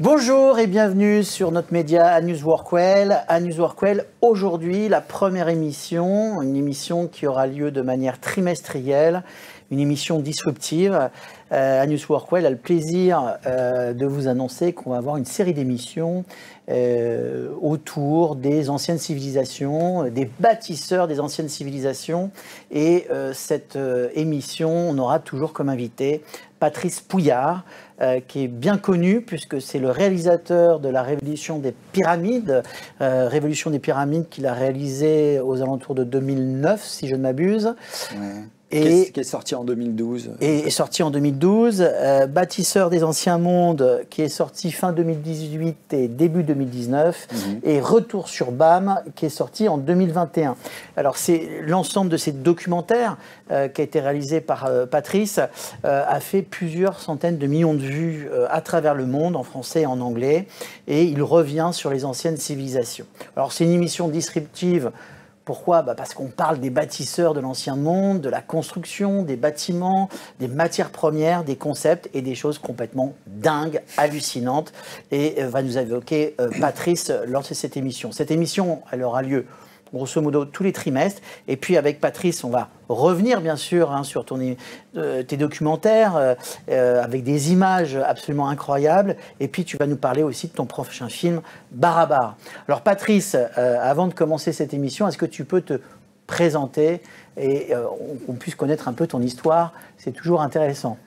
Bonjour et bienvenue sur notre média ANews Workwell. ANews Workwell, aujourd'hui, la première émission, une émission qui aura lieu de manière trimestrielle, une émission disruptive. ANews Workwell a le plaisir de vous annoncer qu'on va avoir une série d'émissions autour des anciennes civilisations, des bâtisseurs des anciennes civilisations. Et cette émission, on aura toujours comme invité Patrice Pouillard, qui est bien connu puisque c'est le réalisateur de la Révolution des Pyramides, Révolution des Pyramides qu'il a réalisée aux alentours de 2009, si je ne m'abuse. Ouais. Et qui est sorti en 2012. Et est sorti en 2012. Bâtisseur des Anciens Mondes, qui est sorti fin 2018 et début 2019. Et Retour sur BAM, qui est sorti en 2021. Alors, c'est l'ensemble de ces documentaires qui a été réalisé par Patrice, a fait plusieurs centaines de millions de vues à travers le monde, en français et en anglais. Et il revient sur les anciennes civilisations. Alors, c'est une émission disruptive. Pourquoi ? Parce qu'on parle des bâtisseurs de l'ancien monde, de la construction, des bâtiments, des matières premières, des concepts et des choses complètement dingues, hallucinantes. Et va nous évoquer Patrice lors de cette émission. Cette émission, elle aura lieu grosso modo tous les trimestres. Et puis avec Patrice, on va revenir bien sûr sur tes documentaires avec des images absolument incroyables. Et puis tu vas nous parler aussi de ton prochain film, Barabar. Alors Patrice, avant de commencer cette émission, est-ce que tu peux te présenter et qu'on puisse connaître un peu ton histoire? C'est toujours intéressant.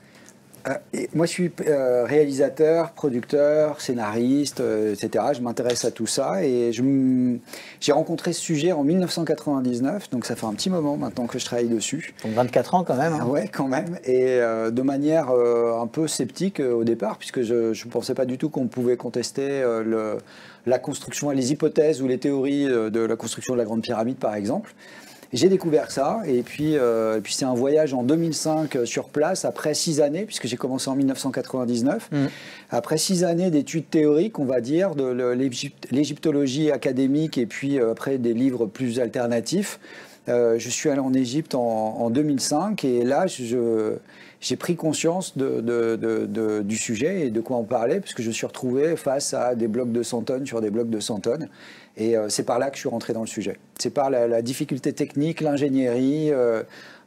Moi, je suis réalisateur, producteur, scénariste, etc. Je m'intéresse à tout ça et j'ai rencontré ce sujet en 1999, donc ça fait un petit moment maintenant que je travaille dessus. Donc 24 ans quand même. Hein. Ouais, quand même. Et de manière un peu sceptique au départ, puisque je ne pensais pas du tout qu'on pouvait contester la construction, les hypothèses ou les théories de la construction de la Grande Pyramide, par exemple. J'ai découvert ça et puis c'est un voyage en 2005 sur place après 6 années, puisque j'ai commencé en 1999. Après 6 années d'études théoriques, on va dire, de l'égyptologie académique et puis après des livres plus alternatifs, je suis allé en Égypte en 2005 et là j'ai pris conscience du sujet et de quoi on parlait, puisque je me suis retrouvé face à des blocs de 100 tonnes sur des blocs de 100 tonnes. Et c'est par là que je suis rentré dans le sujet. C'est par la difficulté technique, l'ingénierie,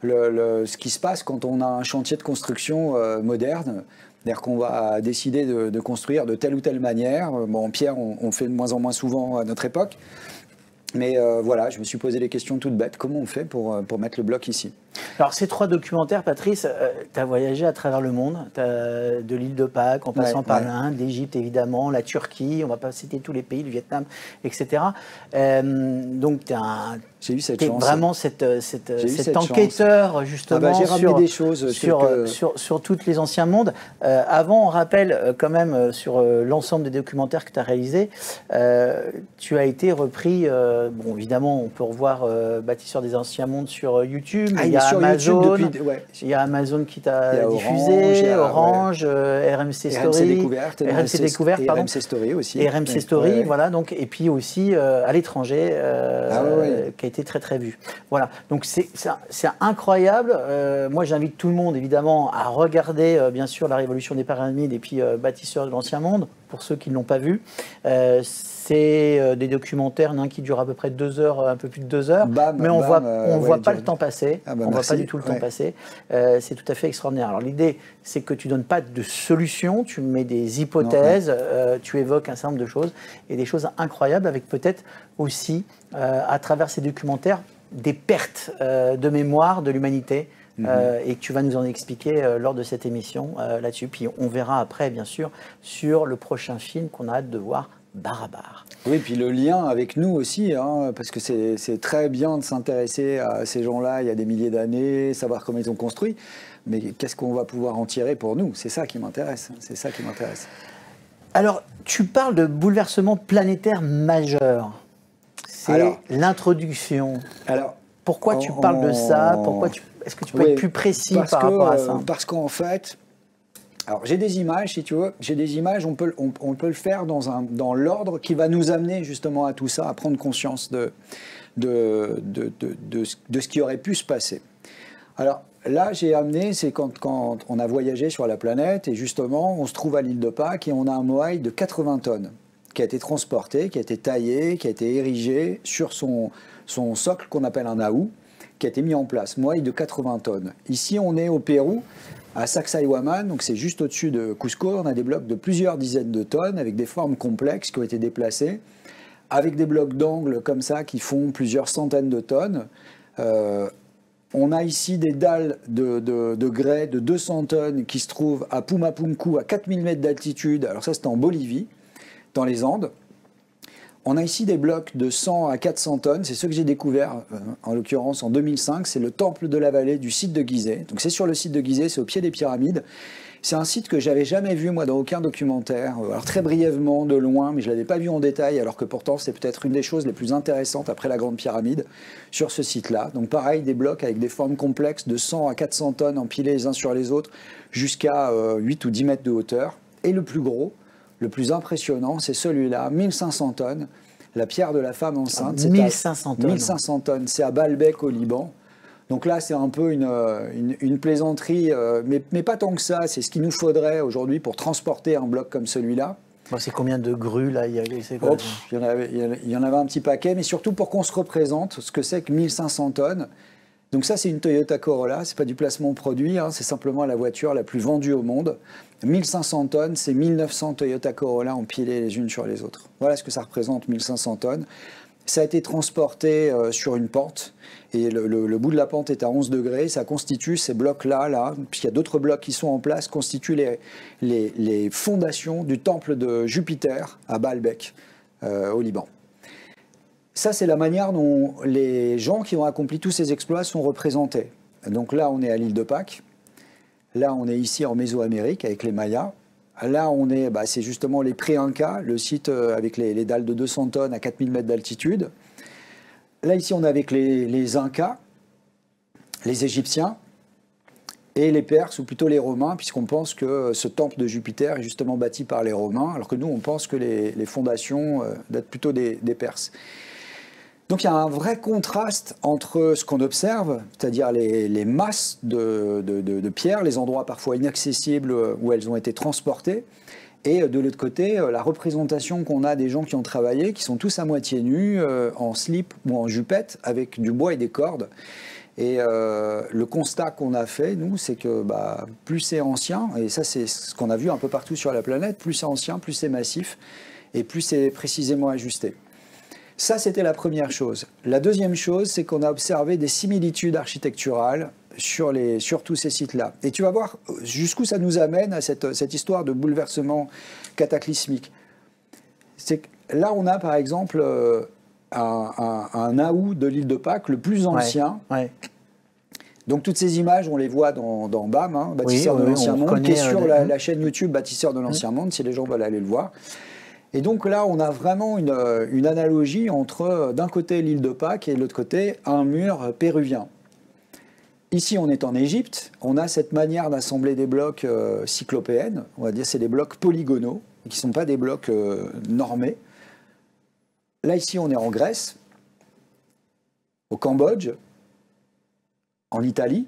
ce qui se passe quand on a un chantier de construction moderne. C'est-à-dire qu'on va décider de construire de telle ou telle manière. Bon, en pierre, on fait de moins en moins souvent à notre époque. Mais voilà, je me suis posé les questions toutes bêtes. Comment on fait pour mettre le bloc ici ? Alors, ces 3 documentaires, Patrice, tu as voyagé à travers le monde, de l'île de Pâques, en passant par l'Inde, l'Égypte évidemment, la Turquie, on ne va pas citer tous les pays, le Vietnam, etc. Donc, tu as j'ai eu cette chance. Vraiment cet enquêteur, justement, j'ai ramené des choses sur tous les anciens mondes. Avant, on rappelle quand même sur l'ensemble des documentaires que tu as réalisés, tu as été repris, bon, évidemment, on peut revoir Bâtisseur des anciens mondes sur YouTube, mais il y a Amazon, il y a Amazon qui t'a diffusé, Orange, RMC Story, RMC Découverte, pardon. RMC Story aussi. Et RMC Story, voilà, donc, et puis aussi à l'étranger, qui a été très très vu. Voilà, donc c'est incroyable. Moi j'invite tout le monde évidemment à regarder bien sûr la Révolution des Pyramides et puis Bâtisseurs de l'Ancien Monde, pour ceux qui ne l'ont pas vu. C'est des documentaires qui durent à peu près 2 heures, un peu plus de 2 heures, mais on ne voit pas le temps passer, on ne voit pas du tout le temps passer. C'est tout à fait extraordinaire. Alors l'idée, c'est que tu ne donnes pas de solution, tu mets des hypothèses, tu évoques un certain nombre de choses, et des choses incroyables, avec peut-être aussi, à travers ces documentaires, des pertes de mémoire de l'humanité. Et que tu vas nous en expliquer lors de cette émission là-dessus. Puis on verra après, bien sûr, sur le prochain film qu'on a hâte de voir, Barabar. Oui, puis le lien avec nous aussi, parce que c'est très bien de s'intéresser à ces gens-là il y a des milliers d'années, savoir comment ils ont construit, mais qu'est-ce qu'on va pouvoir en tirer pour nous? C'est ça qui m'intéresse. C'est ça qui m'intéresse. Alors, tu parles de bouleversement planétaire majeur. C'est l'introduction. Alors, pourquoi tu parles de ça? Est-ce que tu peux être plus précis par rapport à ça? Parce qu'en fait, alors j'ai des images, si tu veux, on peut le faire dans l'ordre qui va nous amener justement à tout ça, à prendre conscience de ce qui aurait pu se passer. Alors, là, j'ai amené, c'est quand on a voyagé sur la planète, et justement, on se trouve à l'île de Pâques, et on a un moai de 80 tonnes, qui a été transporté, qui a été taillé, qui a été érigé sur son socle qu'on appelle un naou, qui a été mis en place, moai de 80 tonnes. Ici, on est au Pérou, à Sacsayhuaman, donc c'est juste au-dessus de Cusco, on a des blocs de plusieurs dizaines de tonnes, avec des formes complexes qui ont été déplacées, avec des blocs d'angle comme ça, qui font plusieurs centaines de tonnes. On a ici des dalles de grès de 200 tonnes qui se trouvent à Pumapunku, à 4000 mètres d'altitude. Alors ça, c'est en Bolivie, dans les Andes. On a ici des blocs de 100 à 400 tonnes. C'est ceux que j'ai découverts, en l'occurrence, en 2005. C'est le temple de la vallée du site de Gizeh. Donc c'est sur le site de Gizeh, c'est au pied des pyramides. C'est un site que j'avais jamais vu, moi, dans aucun documentaire. Alors très brièvement, de loin, mais je ne l'avais pas vu en détail, alors que pourtant, c'est peut-être une des choses les plus intéressantes après la Grande Pyramide, sur ce site-là. Donc pareil, des blocs avec des formes complexes de 100 à 400 tonnes, empilés les uns sur les autres, jusqu'à 8 ou 10 mètres de hauteur. Et le plus gros, le plus impressionnant, c'est celui-là, 1500 tonnes, la pierre de la femme enceinte. 1500 tonnes. 1500 tonnes, c'est à Baalbek, au Liban. Donc là, c'est un peu une plaisanterie, mais pas tant que ça. C'est ce qu'il nous faudrait aujourd'hui pour transporter un bloc comme celui-là. Bon, c'est combien de grues, là? Il y en avait un petit paquet, mais surtout pour qu'on se représente ce que c'est que 1500 tonnes. Donc ça, c'est une Toyota Corolla, c'est pas du placement produit, hein, c'est simplement la voiture la plus vendue au monde. 1500 tonnes, c'est 1900 Toyota Corolla empilées les unes sur les autres. Voilà ce que ça représente, 1500 tonnes. Ça a été transporté sur une pente, et le bout de la pente est à 11 degrés. Ça constitue ces blocs-là, puisqu'il y a d'autres blocs qui sont en place, constituent les fondations du temple de Jupiter à Baalbek, au Liban. Ça, c'est la manière dont les gens qui ont accompli tous ces exploits sont représentés. Donc là, on est à l'île de Pâques. Là, on est ici en Mésoamérique avec les Mayas. Là, on est, c'est justement les pré-Incas, le site avec les dalles de 200 tonnes à 4000 mètres d'altitude. Là, ici, on est avec les Incas, les Égyptiens et les Perses, ou plutôt les Romains, puisqu'on pense que ce temple de Jupiter est justement bâti par les Romains, alors que nous, on pense que les fondations datent plutôt des Perses. Donc il y a un vrai contraste entre ce qu'on observe, c'est-à-dire les masses de pierres, les endroits parfois inaccessibles où elles ont été transportées, et de l'autre côté, la représentation qu'on a des gens qui ont travaillé, qui sont tous à moitié nus, en slip ou en jupette, avec du bois et des cordes. Et le constat qu'on a fait, nous, c'est que plus c'est ancien, et ça c'est ce qu'on a vu un peu partout sur la planète, plus c'est ancien, plus c'est massif, et plus c'est précisément ajusté. Ça, c'était la première chose. La deuxième chose, c'est qu'on a observé des similitudes architecturales sur tous ces sites-là. Et tu vas voir jusqu'où ça nous amène à cette histoire de bouleversement cataclysmique. C'est que là, on a par exemple un naou de l'île de Pâques, le plus ancien. Ouais. Donc toutes ces images, on les voit dans BAM, hein, Bâtisseurs de l'Ancien Monde, qui est sur la chaîne YouTube Bâtisseurs de l'Ancien Monde, si les gens veulent aller le voir. Et donc là, on a vraiment une analogie entre, d'un côté, l'île de Pâques et de l'autre côté, un mur péruvien. Ici, on est en Égypte. On a cette manière d'assembler des blocs cyclopéennes. On va dire c'est des blocs polygonaux, qui ne sont pas des blocs normés. Là, ici, on est en Grèce, au Cambodge, en Italie,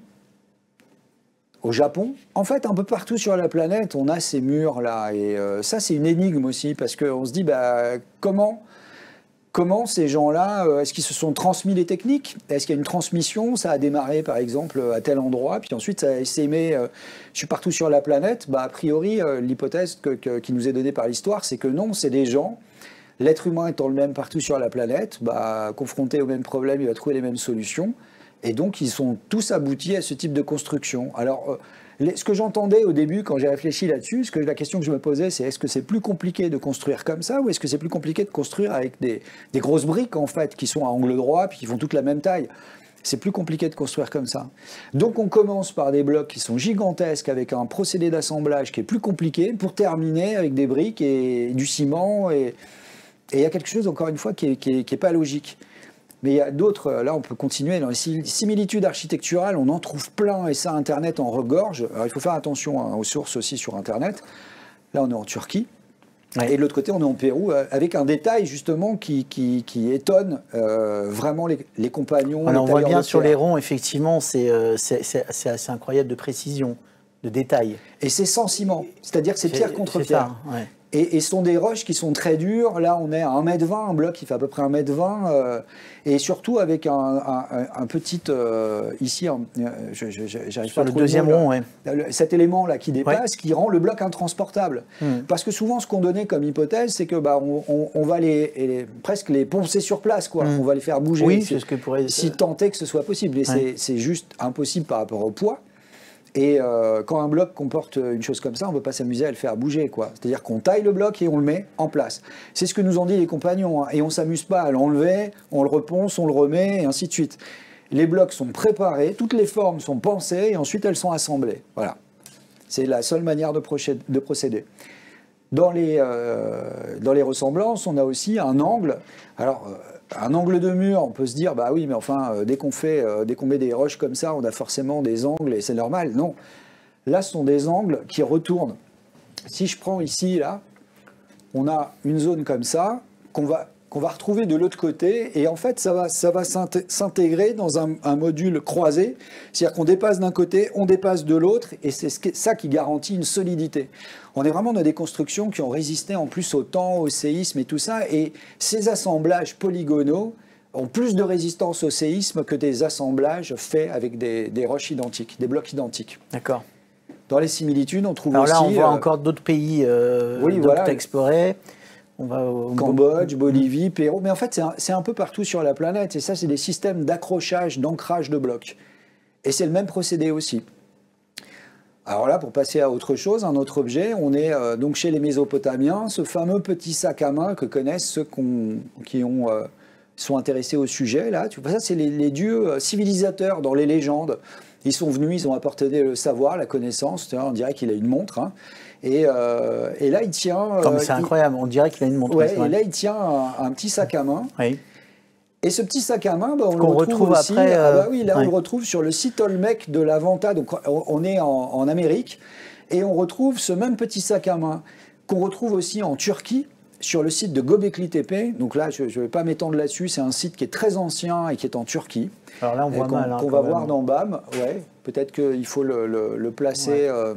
au Japon. En fait, un peu partout sur la planète, on a ces murs-là. Et ça, c'est une énigme aussi, parce qu'on se dit, comment ces gens-là, est-ce qu'ils se sont transmis les techniques? Est-ce qu'il y a une transmission? Ça a démarré, par exemple, à tel endroit, puis ensuite, ça a essaimé, je suis partout sur la planète. A priori, l'hypothèse qui nous est donnée par l'histoire, c'est que non, c'est des gens. L'être humain étant le même partout sur la planète, confronté aux mêmes problèmes, il va trouver les mêmes solutions. Et donc, ils sont tous aboutis à ce type de construction. Alors, ce que j'entendais au début, quand j'ai réfléchi là-dessus, la question que je me posais, c'est est-ce que c'est plus compliqué de construire comme ça, ou est-ce que c'est plus compliqué de construire avec des grosses briques, en fait, qui sont à angle droit, puis qui font toute la même taille? C'est plus compliqué de construire comme ça. Donc, on commence par des blocs qui sont gigantesques, avec un procédé d'assemblage qui est plus compliqué, pour terminer avec des briques et du ciment. Et il y a quelque chose, encore une fois, qui est pas logique. Mais il y a d'autres, là on peut continuer, dans les similitudes architecturales, on en trouve plein, et ça Internet en regorge. Alors il faut faire attention aux sources aussi sur Internet. Là on est en Turquie, Ouais. Et de l'autre côté, on est en Pérou, avec un détail justement qui étonne vraiment les compagnons. Alors, on voit bien sur les ronds, effectivement, c'est assez incroyable de précision, de détail. Et c'est sans ciment, c'est-à-dire que c'est pierre contre pierre. Ça, ouais. Et ce sont des roches qui sont très dures. Là, on est à 1,20 m, un bloc qui fait à peu près 1,20 m. Et surtout avec un petit... ici, j'arrive pas à le deuxième rond, ouais. Cet élément-là qui dépasse, qui rend le bloc intransportable. Parce que souvent, ce qu'on donnait comme hypothèse, c'est que on va presque les poncer sur place, quoi. On va les faire bouger. Oui, c'est ce que pourrait... Si tant est que ce soit possible. Et c'est juste impossible par rapport au poids. Et quand un bloc comporte une chose comme ça, on ne peut pas s'amuser à le faire bouger, quoi. C'est-à-dire qu'on taille le bloc et on le met en place. C'est ce que nous ont dit les compagnons, hein. Et on ne s'amuse pas à l'enlever, on le reponce, on le remet, et ainsi de suite. Les blocs sont préparés, toutes les formes sont pensées, et ensuite elles sont assemblées. Voilà. C'est la seule manière de procéder. Dans les ressemblances, on a aussi un angle. Alors, un angle de mur, on peut se dire, bah oui, mais enfin, dès qu'on met des roches comme ça, on a forcément des angles et c'est normal. Non. Là, ce sont des angles qui retournent. Si je prends ici, là, on a une zone comme ça qu'on va retrouver de l'autre côté et en fait, ça va s'intégrer dans un module croisé. C'est-à-dire qu'on dépasse d'un côté, on dépasse de l'autre et c'est ça qui garantit une solidité. On est vraiment dans des constructions qui ont résisté en plus au temps, au séisme et tout ça. Et ces assemblages polygonaux ont plus de résistance au séisme que des assemblages faits avec des roches identiques, des blocs identiques. D'accord. Dans les similitudes, on trouve alors aussi... Alors là, on voit encore d'autres pays à explorer. On va au Cambodge, Bolivie, Pérou. Mais en fait, c'est un peu partout sur la planète. Et ça, c'est des systèmes d'accrochage, d'ancrage de blocs. Et c'est le même procédé aussi. Alors là, pour passer à autre chose, un autre objet, on est donc chez les Mésopotamiens, ce fameux petit sac à main que connaissent ceux qui sont intéressés au sujet. Là, tu vois, ça, c'est les dieux civilisateurs dans les légendes. Ils sont venus, ils ont apporté le savoir, la connaissance. On dirait qu'il a une montre. Hein. Et là, il tient... c'est incroyable, on dirait qu'il a une montre. Ouais, et là, il tient un petit sac à main. Oui. Et ce petit sac à main, on le retrouve aussi. Après, on le retrouve sur le site Olmec de la Venta. Donc, on est en Amérique. Et on retrouve ce même petit sac à main qu'on retrouve aussi en Turquie, sur le site de Göbekli Tepe. Donc là, je ne vais pas m'étendre là-dessus. C'est un site qui est très ancien et qui est en Turquie. Alors là, on voit mal. Qu'on va voir dans BAM. Ouais, peut-être qu'il faut le placer. Ouais.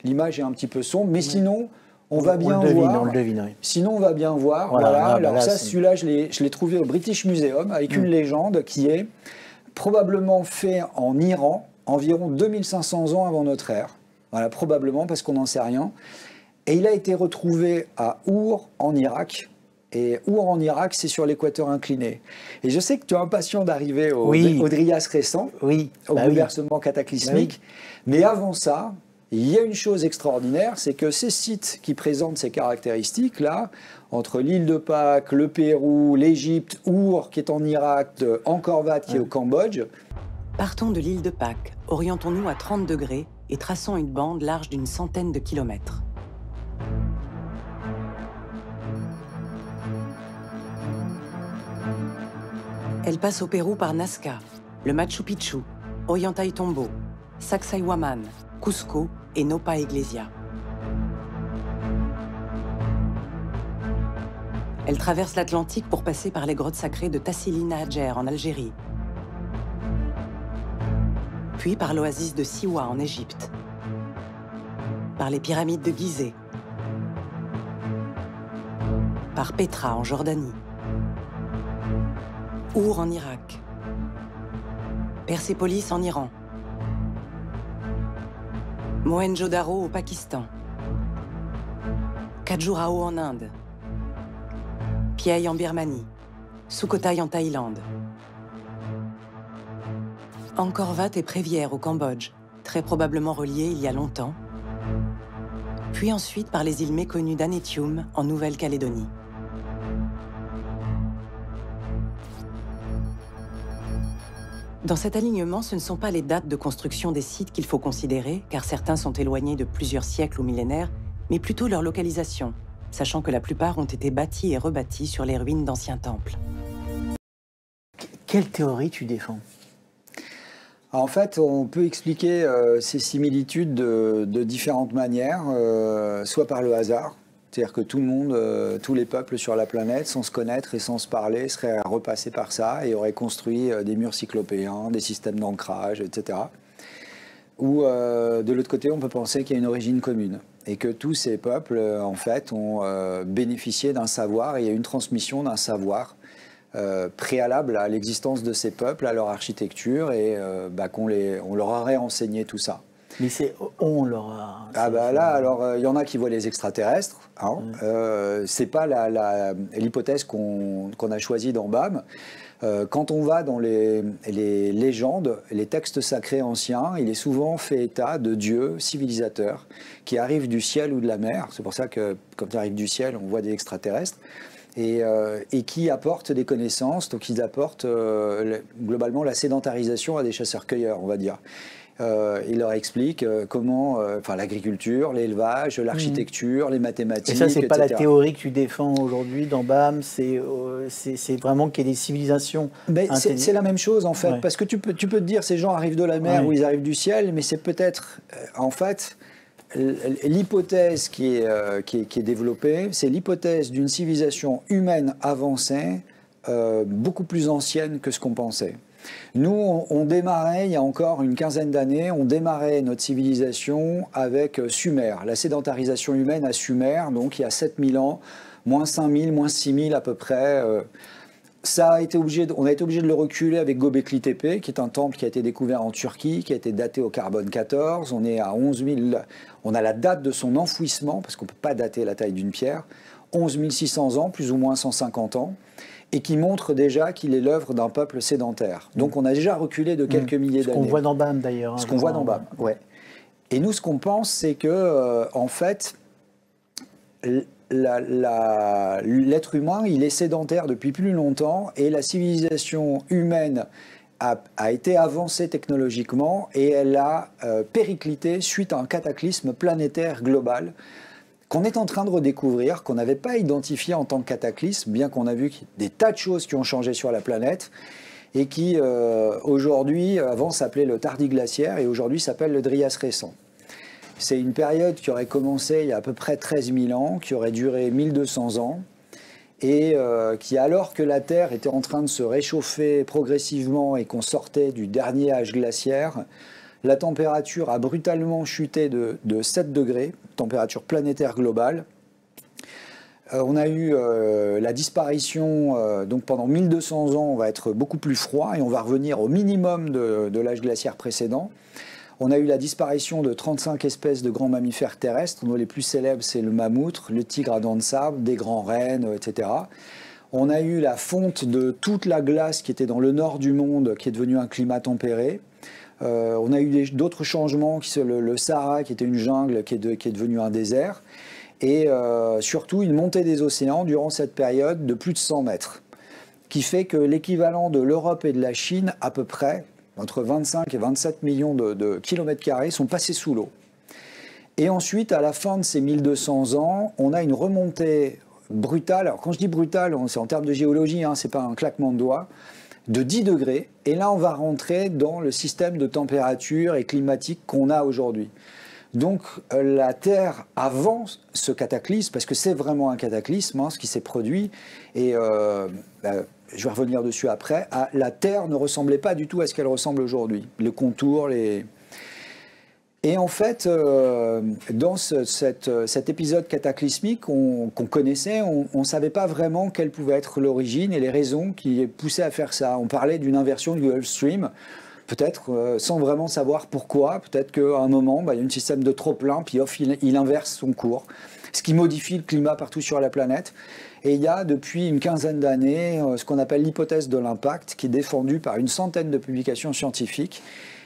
L'image est un petit peu sombre. Mais sinon... On va bien voir. On le devine, oui. Sinon, on va bien voir. Voilà. Alors ça, celui-là, je l'ai trouvé au British Museum avec une légende qui est probablement fait en Iran, environ 2500 ans avant notre ère. Voilà, probablement, parce qu'on n'en sait rien. Et il a été retrouvé à Our, en Irak. Et Our, en Irak, c'est sur l'équateur incliné. Et je sais que tu es impatient d'arriver au Drias récent, au bouleversement cataclysmique. Mais avant ça... Il y a une chose extraordinaire, c'est que ces sites qui présentent ces caractéristiques-là, entre l'île de Pâques, le Pérou, l'Égypte, Our, qui est en Irak, Angkor Wat, qui est au Cambodge. Partons de l'île de Pâques, orientons-nous à 30 degrés et traçons une bande large d'une centaine de kilomètres. Elle passe au Pérou par Nazca, le Machu Picchu, Ollantaytambo, Sacsayhuaman, Cusco et Nopal Iglesia. Elle traverse l'Atlantique pour passer par les grottes sacrées de Tassilina Hadjer en Algérie, puis par l'oasis de Siwa en Égypte, par les pyramides de Gizeh, par Petra en Jordanie, Our en Irak, Persépolis en Iran, Mohenjo-Daro au Pakistan, Khajuraho en Inde, Piaï en Birmanie, Sukhothai en Thaïlande, Angkor Wat et Prévière au Cambodge, très probablement reliés il y a longtemps, puis ensuite par les îles méconnues d'Anetium en Nouvelle-Calédonie. Dans cet alignement, ce ne sont pas les dates de construction des sites qu'il faut considérer, car certains sont éloignés de plusieurs siècles ou millénaires, mais plutôt leur localisation, sachant que la plupart ont été bâtis et rebâtis sur les ruines d'anciens temples. Quelle théorie tu défends ? En fait, on peut expliquer ces similitudes de différentes manières, soit par le hasard, C'est-à-dire que tout le monde, tous les peuples sur la planète, sans se connaître et sans se parler, seraient repassés par ça et auraient construit des murs cyclopéens, des systèmes d'ancrage, etc. Ou de l'autre côté, on peut penser qu'il y a une origine commune et que tous ces peuples, en fait, ont bénéficié d'un savoir et il y a une transmission d'un savoir préalable à l'existence de ces peuples, à leur architecture et on leur aurait enseigné tout ça. Mais on leur a... Ah bah là, alors il y en a qui voient les extraterrestres. Hein. C'est pas l'hypothèse qu'on a choisie dans BAM. Quand on va dans les légendes, les textes sacrés anciens, il est souvent fait état de dieux civilisateurs qui arrivent du ciel ou de la mer. C'est pour ça que quand ils arrivent du ciel, on voit des extraterrestres. Et qui apportent des connaissances, donc ils apportent globalement la sédentarisation à des chasseurs-cueilleurs, on va dire. Il leur explique comment, l'agriculture, l'élevage, l'architecture, les mathématiques, et ça, c'est pas etc. la théorie que tu défends aujourd'hui dans BAM, c'est vraiment qu'il y ait des civilisations. C'est la même chose en fait, ouais. Parce que tu peux te dire ces gens arrivent de la mer ou ils arrivent du ciel, mais c'est peut-être en fait l'hypothèse qui est développée, c'est l'hypothèse d'une civilisation humaine avancée, beaucoup plus ancienne que ce qu'on pensait. Nous, on démarrait, il y a encore une quinzaine d'années, on démarrait notre civilisation avec Sumer, la sédentarisation humaine à Sumer, donc il y a 7000 ans, moins 5000, moins 6000 à peu près. On a été obligé de le reculer avec Göbekli Tepe, qui est un temple qui a été découvert en Turquie, qui a été daté au carbone 14. On est à 11 000, on a la date de son enfouissement, parce qu'on ne peut pas dater la taille d'une pierre, 11 600 ans, plus ou moins 150 ans. Et qui montre déjà qu'il est l'œuvre d'un peuple sédentaire. Donc on a déjà reculé de quelques milliers d'années. Ce qu'on voit dans BAM d'ailleurs. Ce qu'on voit dans BAM, ouais. Et nous, ce qu'on pense, c'est que, en fait, l'être humain, il est sédentaire depuis plus longtemps et la civilisation humaine a été avancée technologiquement et elle a périclité suite à un cataclysme planétaire global qu'on est en train de redécouvrir, qu'on n'avait pas identifié en tant que cataclysme, bien qu'on a vu des tas de choses qui ont changé sur la planète et qui, aujourd'hui, avant s'appelait le tardiglaciaire et aujourd'hui s'appelle le Dryas récent. C'est une période qui aurait commencé il y a à peu près 13 000 ans, qui aurait duré 1200 ans et qui, alors que la Terre était en train de se réchauffer progressivement et qu'on sortait du dernier âge glaciaire, la température a brutalement chuté de 7 degrés, température planétaire globale. On a eu la disparition, donc pendant 1200 ans, on va être beaucoup plus froid et on va revenir au minimum de l'âge glaciaire précédent. On a eu la disparition de 35 espèces de grands mammifères terrestres, dont les plus célèbres, c'est le mammouth, le tigre à dents de sable, des grands rennes, etc. On a eu la fonte de toute la glace qui était dans le nord du monde, qui est devenu un climat tempéré. On a eu d'autres changements, le Sahara qui était une jungle qui est devenu un désert, et surtout une montée des océans durant cette période de plus de 100 mètres, qui fait que l'équivalent de l'Europe et de la Chine, à peu près, entre 25 et 27 millions de kilomètres carrés, sont passés sous l'eau. Et ensuite, à la fin de ces 1200 ans, on a une remontée brutale, alors quand je dis brutale, c'est en termes de géologie, hein, c'est pas un claquement de doigts, de 10 degrés, et là on va rentrer dans le système de température et climatique qu'on a aujourd'hui. Donc la Terre, avant ce cataclysme, parce que c'est vraiment un cataclysme, hein, ce qui s'est produit, et je vais revenir dessus après, la Terre ne ressemblait pas du tout à ce qu'elle ressemble aujourd'hui. Le contour, Et en fait, dans cet épisode cataclysmique qu'on connaissait, on ne savait pas vraiment quelle pouvait être l'origine et les raisons qui poussaient à faire ça. On parlait d'une inversion du Gulf Stream, peut-être sans vraiment savoir pourquoi. Peut-être qu'à un moment, il y a un système de trop-plein, puis off, il inverse son cours, ce qui modifie le climat partout sur la planète. Et il y a depuis une quinzaine d'années ce qu'on appelle l'hypothèse de l'impact, qui est défendue par une centaine de publications scientifiques,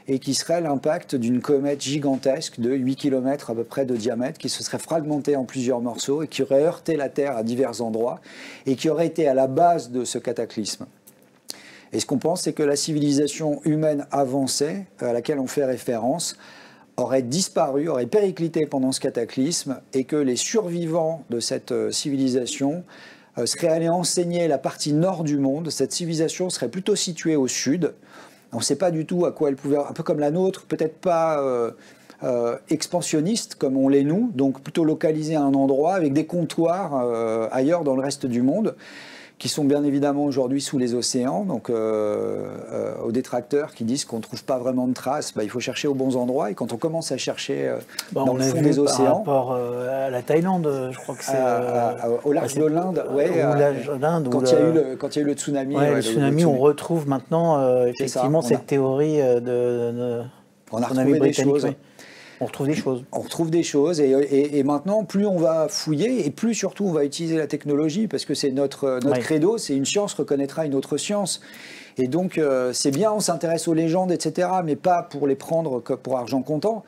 et qui serait l'impact d'une comète gigantesque de 8 km à peu près de diamètre, qui se serait fragmentée en plusieurs morceaux et qui aurait heurté la Terre à divers endroits et qui aurait été à la base de ce cataclysme. Et ce qu'on pense, c'est que la civilisation humaine avancée, à laquelle on fait référence, aurait disparu, aurait périclité pendant ce cataclysme, et que les survivants de cette civilisation seraient allés enseigner la partie nord du monde. Cette civilisation serait plutôt située au sud. On ne sait pas du tout à quoi elle pouvait, un peu comme la nôtre, peut-être pas expansionnistes comme on l'est nous, donc plutôt localisés à un endroit avec des comptoirs ailleurs dans le reste du monde, qui sont bien évidemment aujourd'hui sous les océans. Donc aux détracteurs qui disent qu'on ne trouve pas vraiment de traces, il faut chercher aux bons endroits. Et quand on commence à chercher dans le fond des océans... Par rapport à la Thaïlande, je crois que c'est... au large de l'Inde, quand il y a eu le tsunami. Le tsunami, on retrouve maintenant effectivement cette théorie de on a retrouvé des choses. Oui. On retrouve des choses. On retrouve des choses et maintenant, plus on va fouiller et plus surtout on va utiliser la technologie parce que c'est notre credo, c'est une science reconnaîtra une autre science. Et donc, c'est bien, on s'intéresse aux légendes, etc., mais pas pour les prendre pour argent comptant.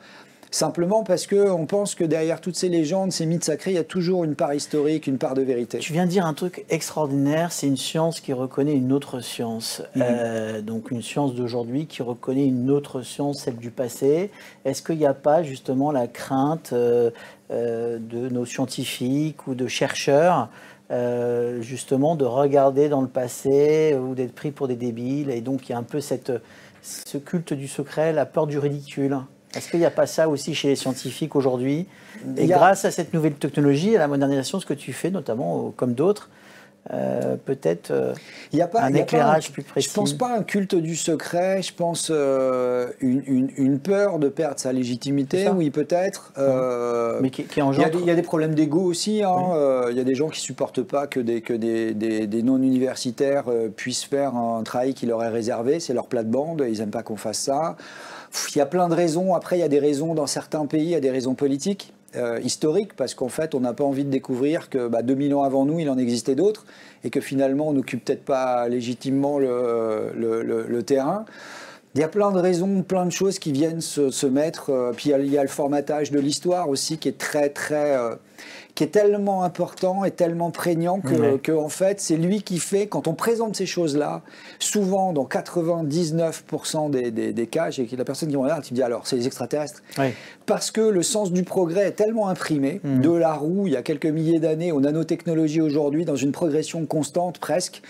Simplement parce qu'on pense que derrière toutes ces légendes, ces mythes sacrés, il y a toujours une part historique, une part de vérité. Tu viens de dire un truc extraordinaire, c'est une science qui reconnaît une autre science. Donc une science d'aujourd'hui qui reconnaît une autre science, celle du passé. Est-ce qu'il n'y a pas justement la crainte de nos scientifiques ou de chercheurs justement de regarder dans le passé ou d'être pris pour des débiles? Et donc il y a un peu ce culte du secret, la peur du ridicule. Est-ce qu'il n'y a pas ça aussi chez les scientifiques aujourd'hui? Et grâce à cette nouvelle technologie, à la modernisation, ce que tu fais, notamment comme d'autres, peut-être un éclairage plus précis. Je ne pense pas à un culte du secret, je pense une peur de perdre sa légitimité, oui peut-être. Mais qui engendre... Il y a des problèmes d'ego aussi, hein. Oui. Il y a des gens qui ne supportent pas que des non-universitaires puissent faire un travail qui leur est réservé, c'est leur plate-bande, ils n'aiment pas qu'on fasse ça. Il y a plein de raisons. Après, il y a des raisons dans certains pays, il y a des raisons politiques, historiques, parce qu'en fait, on n'a pas envie de découvrir que 2000 ans avant nous, il en existait d'autres, et que finalement, on n'occupe peut-être pas légitimement le terrain. Il y a plein de raisons, plein de choses qui viennent se mettre. Puis il y a le formatage de l'histoire aussi qui est qui est tellement important et tellement prégnant que en fait, c'est lui qui fait, quand on présente ces choses-là, souvent dans 99% des cas, j'ai la personne qui me regarde, qui me dit alors, c'est les extraterrestres. Oui. Parce que le sens du progrès est tellement imprimé, de la roue il y a quelques milliers d'années aux nanotechnologies aujourd'hui, dans une progression constante presque,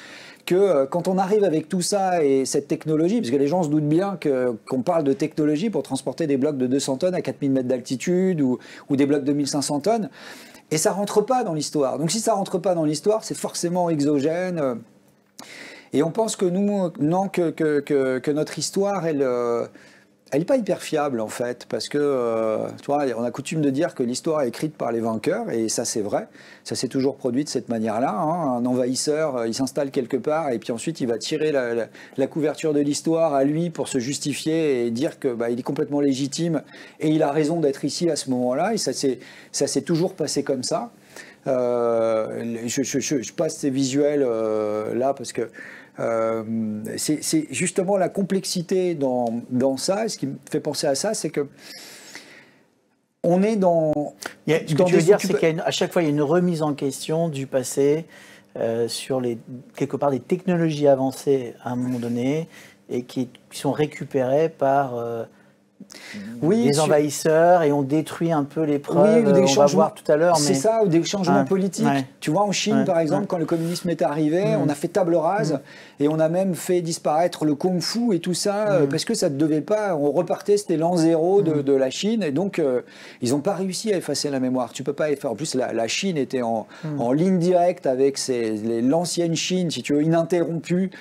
que quand on arrive avec tout ça et cette technologie, parce que les gens se doutent bien qu'on parle de technologie pour transporter des blocs de 200 tonnes à 4000 mètres d'altitude ou des blocs de 1500 tonnes, et ça ne rentre pas dans l'histoire. Donc si ça ne rentre pas dans l'histoire, c'est forcément exogène. Et on pense que nous, non, que notre histoire, elle n'est pas hyper fiable en fait, parce que tu vois, on a coutume de dire que l'histoire est écrite par les vainqueurs, et ça c'est vrai, ça s'est toujours produit de cette manière-là. Hein. Un envahisseur, il s'installe quelque part, et puis ensuite il va tirer la couverture de l'histoire à lui pour se justifier et dire que il est complètement légitime, et il a raison d'être ici à ce moment-là, et ça s'est toujours passé comme ça. Je passe ces visuels là parce que c'est justement la complexité dans ça. Ce qui me fait penser à ça, c'est que on est dans... Ce que tu veux dire, c'est qu'à chaque fois, il y a une remise en question du passé sur quelque part des technologies avancées à un moment donné et qui sont récupérées par... des envahisseurs, et on détruit un peu les preuves, on va voir tout à l'heure. C'est ça, ou des changements politiques. Tu vois, en Chine, par exemple, quand le communisme est arrivé, on a fait table rase, et on a même fait disparaître le kung-fu et tout ça, parce que ça ne devait pas, on repartait, c'était l'an zéro de la Chine, et donc ils n'ont pas réussi à effacer la mémoire. Tu peux pas effacer. En plus, la Chine était en ligne directe avec l'ancienne Chine, si tu veux, ininterrompue,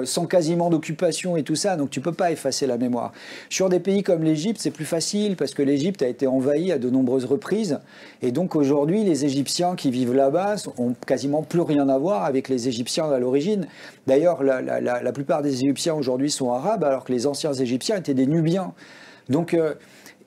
sans quasiment d'occupation et tout ça, donc tu peux pas effacer la mémoire. Sur des pays comme l'Égypte, c'est plus facile parce que l'Égypte a été envahie à de nombreuses reprises, et donc aujourd'hui les Égyptiens qui vivent là-bas ont quasiment plus rien à voir avec les Égyptiens à l'origine. D'ailleurs, la plupart des Égyptiens aujourd'hui sont arabes, alors que les anciens Égyptiens étaient des Nubiens. Donc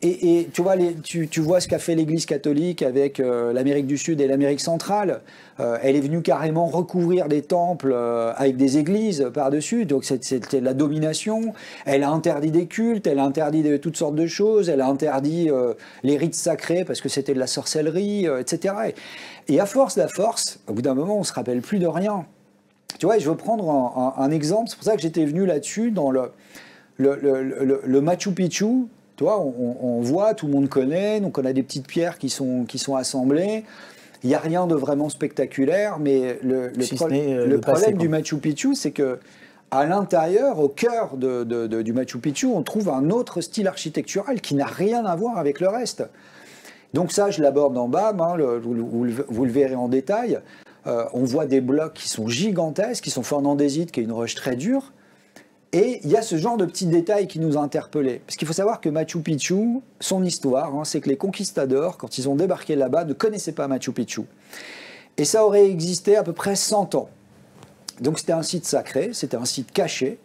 et tu vois, tu vois ce qu'a fait l'Église catholique avec l'Amérique du Sud et l'Amérique centrale. Elle est venue carrément recouvrir des temples avec des églises par-dessus. Donc c'était la domination. Elle a interdit des cultes, elle a interdit toutes sortes de choses. Elle a interdit les rites sacrés parce que c'était de la sorcellerie, etc. Et à force, au bout d'un moment, on ne se rappelle plus de rien. Tu vois, je veux prendre un exemple. C'est pour ça que j'étais venu là-dessus dans le Machu Picchu. Tu vois, on voit, tout le monde connaît, donc on a des petites pierres qui sont assemblées. Il n'y a rien de vraiment spectaculaire, mais le problème du Machu Picchu, c'est que À l'intérieur, au cœur du Machu Picchu, on trouve un autre style architectural qui n'a rien à voir avec le reste. Donc ça, je l'aborde dans BAM, hein, vous le verrez en détail. On voit des blocs qui sont gigantesques, qui sont faits en andésite, qui est une roche très dure. Et il y a ce genre de petits détails qui nous a interpellés. Parce qu'il faut savoir que Machu Picchu, son histoire, hein, c'est que les conquistadors, quand ils ont débarqué là-bas, ne connaissaient pas Machu Picchu. Et ça aurait existé à peu près 100 ans. Donc c'était un site sacré, c'était un site caché,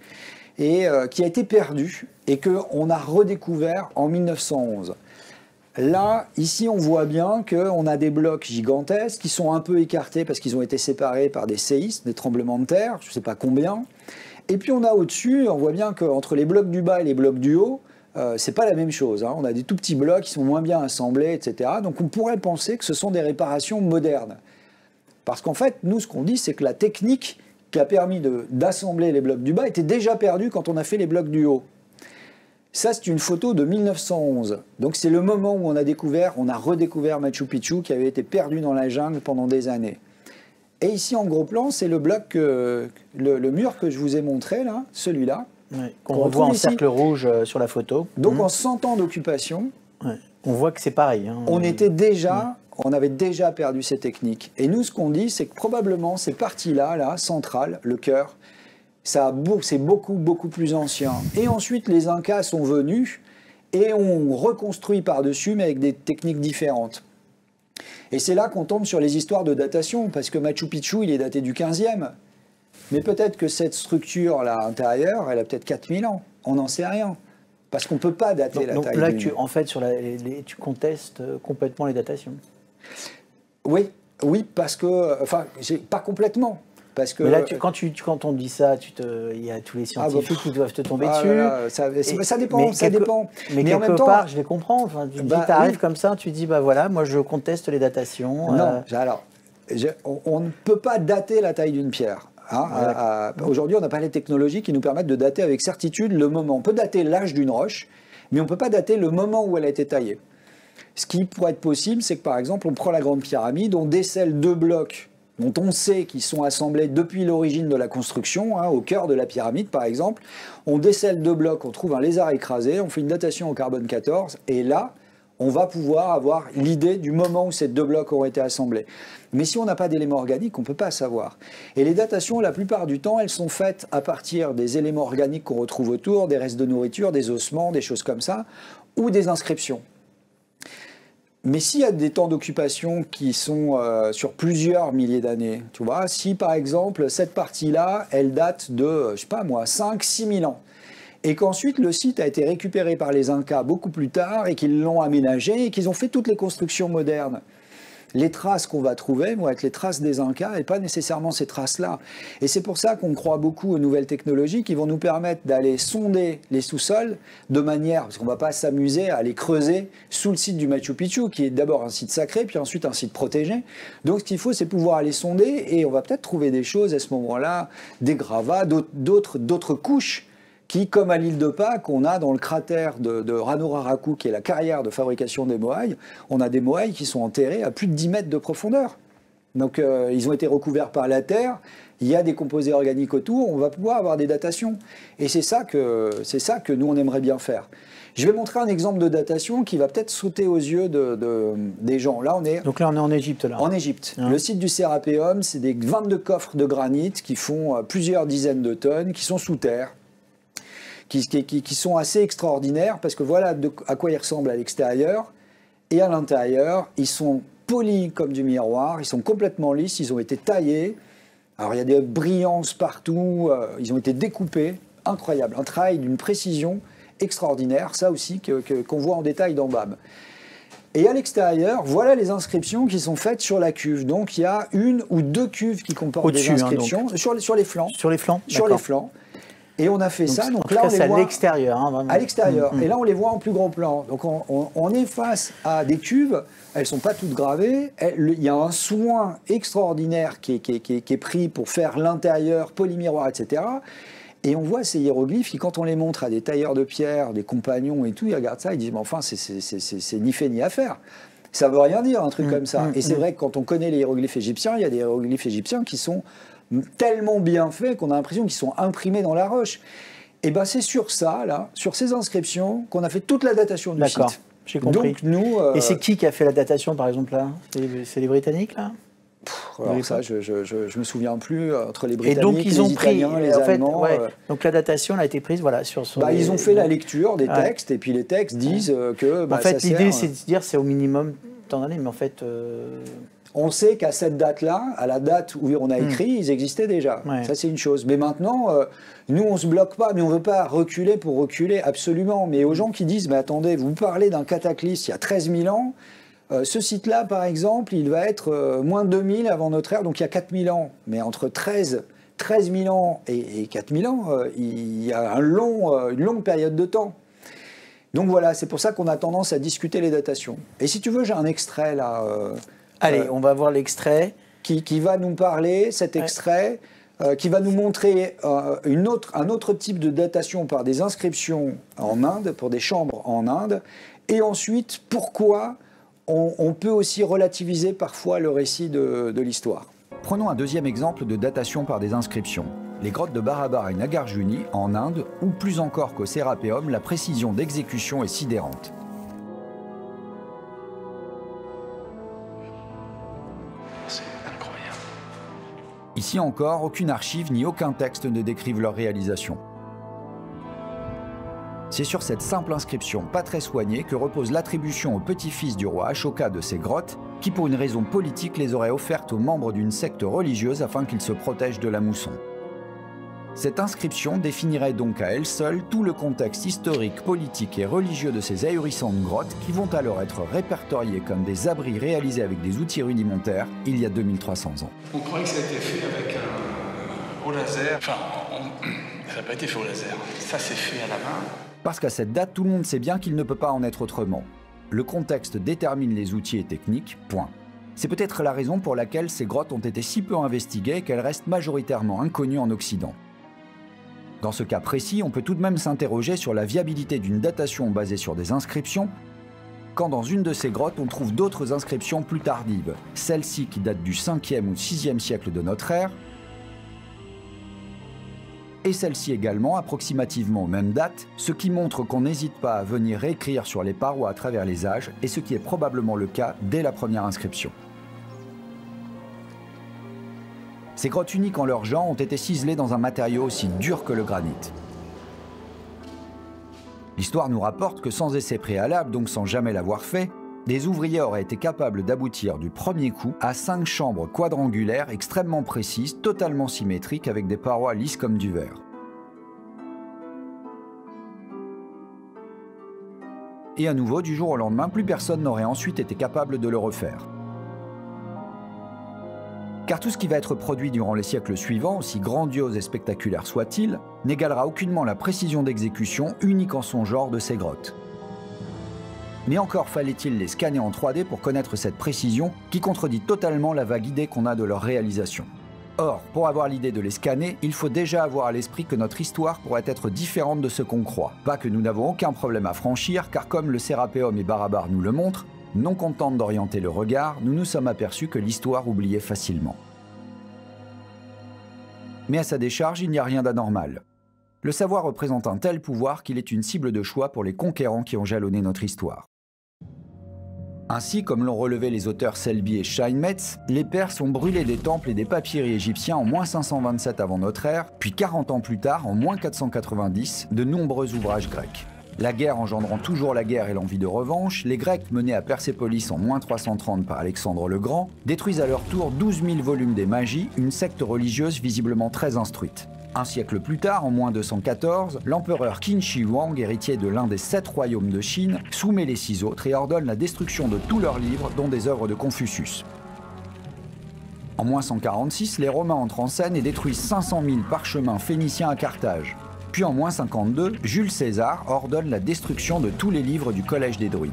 et qui a été perdu, et qu'on a redécouvert en 1911. Là, ici, on voit bien qu'on a des blocs gigantesques qui sont un peu écartés parce qu'ils ont été séparés par des séismes, des tremblements de terre, je ne sais pas combien. Et puis on a au-dessus, on voit bien qu'entre les blocs du bas et les blocs du haut, c'est pas la même chose. Hein. On a des tout petits blocs qui sont moins bien assemblés, etc. Donc on pourrait penser que ce sont des réparations modernes. Parce qu'en fait, nous, ce qu'on dit, c'est que la technique qui a permis d'assembler les blocs du bas était déjà perdue quand on a fait les blocs du haut. Ça, c'est une photo de 1911. Donc c'est le moment où on a redécouvert Machu Picchu qui avait été perdu dans la jungle pendant des années. Et ici, en gros plan, c'est le bloc, le mur que je vous ai montré, là, celui-là. Ouais, qu'on revoit en cercle rouge sur la photo. Donc en 100 ans d'occupation, on voit que c'est pareil. Hein. On avait déjà perdu ces techniques. Et nous, ce qu'on dit, c'est que probablement ces parties-là, là, centrales, le cœur, c'est beaucoup, beaucoup plus ancien. Et ensuite, les Incas sont venus et ont reconstruit par-dessus, mais avec des techniques différentes. Et c'est là qu'on tombe sur les histoires de datation, parce que Machu Picchu, il est daté du 15e. Mais peut-être que cette structure-là intérieure, elle a peut-être 4000 ans. On n'en sait rien. Parce qu'on ne peut pas dater la taille. Donc là, en fait, tu contestes complètement les datations. Oui, parce que... Enfin, pas complètement. Parce que, mais là, quand on dit ça, il y a tous les scientifiques qui doivent te tomber dessus. Ça dépend, ça dépend. Mais quelque en même temps, part, je les comprends. Enfin, tu arrives comme ça, tu dis, bah voilà, moi je conteste les datations. Non, alors, on ne peut pas dater la taille d'une pierre. Hein, aujourd'hui, on n'a pas les technologies qui nous permettent de dater avec certitude le moment. On peut dater l'âge d'une roche, mais on ne peut pas dater le moment où elle a été taillée. Ce qui pourrait être possible, c'est que par exemple, on prend la Grande Pyramide, on décèle 2 blocs dont on sait qu'ils sont assemblés depuis l'origine de la construction, hein, au cœur de la pyramide par exemple. On décèle 2 blocs, on trouve un lézard écrasé, on fait une datation au carbone 14, et là, on va pouvoir avoir l'idée du moment où ces 2 blocs ont été assemblés. Mais si on n'a pas d'éléments organiques, on ne peut pas savoir. Et les datations, la plupart du temps, elles sont faites à partir des éléments organiques qu'on retrouve autour, des restes de nourriture, des ossements, des choses comme ça, ou des inscriptions. Mais s'il y a des temps d'occupation qui sont sur plusieurs milliers d'années, tu vois, si par exemple cette partie-là, elle date de, je sais pas moi, 5-6 000 ans, et qu'ensuite le site a été récupéré par les Incas beaucoup plus tard, et qu'ils l'ont aménagé, et qu'ils ont fait toutes les constructions modernes, les traces qu'on va trouver vont être les traces des Incas et pas nécessairement ces traces-là. Et c'est pour ça qu'on croit beaucoup aux nouvelles technologies qui vont nous permettre d'aller sonder les sous-sols de manière, parce qu'on ne va pas s'amuser à aller creuser sous le site du Machu Picchu, qui est d'abord un site sacré, puis ensuite un site protégé. Donc ce qu'il faut, c'est pouvoir aller sonder et on va peut-être trouver des choses à ce moment-là, des gravats, d'autres couches qui, comme à l'île de Pâques, on a dans le cratère de Rano-Raraku, qui est la carrière de fabrication des moaïs, on a des moaïs qui sont enterrés à plus de 10 mètres de profondeur. Donc ils ont été recouverts par la terre, il y a des composés organiques autour, on va pouvoir avoir des datations. Et c'est ça que nous, on aimerait bien faire. Je vais montrer un exemple de datation qui va peut-être sauter aux yeux des gens. Donc là, on est en Égypte. En Égypte. Le site du Sérapéum, c'est des 22 coffres de granit qui font plusieurs dizaines de tonnes, qui sont sous terre. Qui sont assez extraordinaires, parce que voilà à quoi ils ressemblent à l'extérieur. Et à l'intérieur, ils sont polis comme du miroir, ils sont complètement lisses, ils ont été taillés. Alors il y a des brillances partout, ils ont été découpés. Incroyable, un travail d'une précision extraordinaire, ça aussi, qu'on voit en détail dans BAM. Et à l'extérieur, voilà les inscriptions qui sont faites sur la cuve. Donc il y a 1 ou 2 cuves qui comportent des inscriptions, sur les flancs. Sur les flancs. Sur les flancs. Et on a fait ça, donc là on les voit à l'extérieur. Hein, à l'extérieur. Et là on les voit en plus gros plan. Donc on est face à des cuves, elles ne sont pas toutes gravées. Il y a un soin extraordinaire qui est pris pour faire l'intérieur, polymiroir, etc. Et on voit ces hiéroglyphes qui, quand on les montre à des tailleurs de pierre, des compagnons et tout, ils regardent ça, ils disent mais enfin c'est ni fait ni à faire. Ça ne veut rien dire un truc comme ça. Et c'est vrai que quand on connaît les hiéroglyphes égyptiens, il y a des hiéroglyphes égyptiens qui sont tellement bien faits qu'on a l'impression qu'ils sont imprimés dans la roche. Et ben c'est sur ça, là, sur ces inscriptions, qu'on a fait toute la datation du site. J'ai compris. Donc, nous, et c'est qui a fait la datation, par exemple, là? C'est les Britanniques, là? Alors ça, je me souviens plus, entre les Britanniques, et donc, ils ont les Italiens, pris, les Allemands... donc la datation elle a été prise voilà, sur son... ils ont fait la lecture des textes, et puis les textes disent que... en fait, l'idée, c'est de dire c'est au minimum tant d'années, mais en fait... On sait qu'à cette date-là, à la date où on a écrit, ils existaient déjà. Ouais. Ça, c'est une chose. Mais maintenant, nous, on ne se bloque pas, mais on ne veut pas reculer pour reculer, absolument. Mais aux gens qui disent, mais attendez, vous parlez d'un cataclysme il y a 13 000 ans, ce site-là, par exemple, il va être moins de 2000 avant notre ère, donc il y a 4000 ans. Mais entre 13 000 ans et 4000 ans, il y a une longue période de temps. Donc voilà, c'est pour ça qu'on a tendance à discuter les datations. Et si tu veux, j'ai un extrait là... Allez, on va voir l'extrait. Qui va nous parler, cet extrait, qui va nous montrer un autre type de datation par des inscriptions en Inde, pour des chambres en Inde, et ensuite pourquoi on peut aussi relativiser parfois le récit de l'histoire. Prenons un deuxième exemple de datation par des inscriptions. Les grottes de Barabar et Nagarjuni en Inde, ou plus encore qu'au Sérapéum, la précision d'exécution est sidérante. Ici encore, aucune archive ni aucun texte ne décrivent leur réalisation. C'est sur cette simple inscription pas très soignée que repose l'attribution au petit-fils du roi Ashoka de ces grottes, qui pour une raison politique les aurait offertes aux membres d'une secte religieuse afin qu'ils se protègent de la mousson. Cette inscription définirait donc à elle seule tout le contexte historique, politique et religieux de ces ahurissantes grottes qui vont alors être répertoriées comme des abris réalisés avec des outils rudimentaires il y a 2300 ans. On croyait que ça a été fait avec au laser. Enfin, ça n'a pas été fait au laser. Ça s'est fait à la main. Parce qu'à cette date, tout le monde sait bien qu'il ne peut pas en être autrement. Le contexte détermine les outils et techniques, point. C'est peut-être la raison pour laquelle ces grottes ont été si peu investiguées et qu'elles restent majoritairement inconnues en Occident. Dans ce cas précis, on peut tout de même s'interroger sur la viabilité d'une datation basée sur des inscriptions, quand dans une de ces grottes, on trouve d'autres inscriptions plus tardives, celles-ci qui datent du 5e ou 6e siècle de notre ère, et celle-ci également approximativement aux mêmes dates, ce qui montre qu'on n'hésite pas à venir réécrire sur les parois à travers les âges, et ce qui est probablement le cas dès la première inscription. Ces grottes uniques en leur genre ont été ciselées dans un matériau aussi dur que le granit. L'histoire nous rapporte que sans essai préalable, donc sans jamais l'avoir fait, des ouvriers auraient été capables d'aboutir du premier coup à 5 chambres quadrangulaires extrêmement précises, totalement symétriques, avec des parois lisses comme du verre. Et à nouveau, du jour au lendemain, plus personne n'aurait ensuite été capable de le refaire. Car tout ce qui va être produit durant les siècles suivants, aussi grandiose et spectaculaire soit-il, n'égalera aucunement la précision d'exécution unique en son genre de ces grottes. Mais encore fallait-il les scanner en 3D pour connaître cette précision qui contredit totalement la vague idée qu'on a de leur réalisation. Or, pour avoir l'idée de les scanner, il faut déjà avoir à l'esprit que notre histoire pourrait être différente de ce qu'on croit. Pas que nous n'avons aucun problème à franchir, car comme le Sérapéum et Barabar nous le montrent, non contente d'orienter le regard, nous nous sommes aperçus que l'histoire oubliait facilement. Mais à sa décharge, il n'y a rien d'anormal. Le savoir représente un tel pouvoir qu'il est une cible de choix pour les conquérants qui ont jalonné notre histoire. Ainsi, comme l'ont relevé les auteurs Selby et Steinmetz, les Perses ont brûlé des temples et des papyri égyptiens en -527 avant notre ère, puis 40 ans plus tard, en -490, de nombreux ouvrages grecs. La guerre engendrant toujours la guerre et l'envie de revanche, les Grecs, menés à Persépolis en -330 par Alexandre le Grand, détruisent à leur tour 12 000 volumes des Magies, une secte religieuse visiblement très instruite. Un siècle plus tard, en -214, l'empereur Qin Shi Huang, héritier de l'un des 7 royaumes de Chine, soumet les 6 autres et ordonne la destruction de tous leurs livres, dont des œuvres de Confucius. En -146, les Romains entrent en scène et détruisent 500 000 parchemins phéniciens à Carthage. Puis en -52, Jules César ordonne la destruction de tous les livres du Collège des Druides.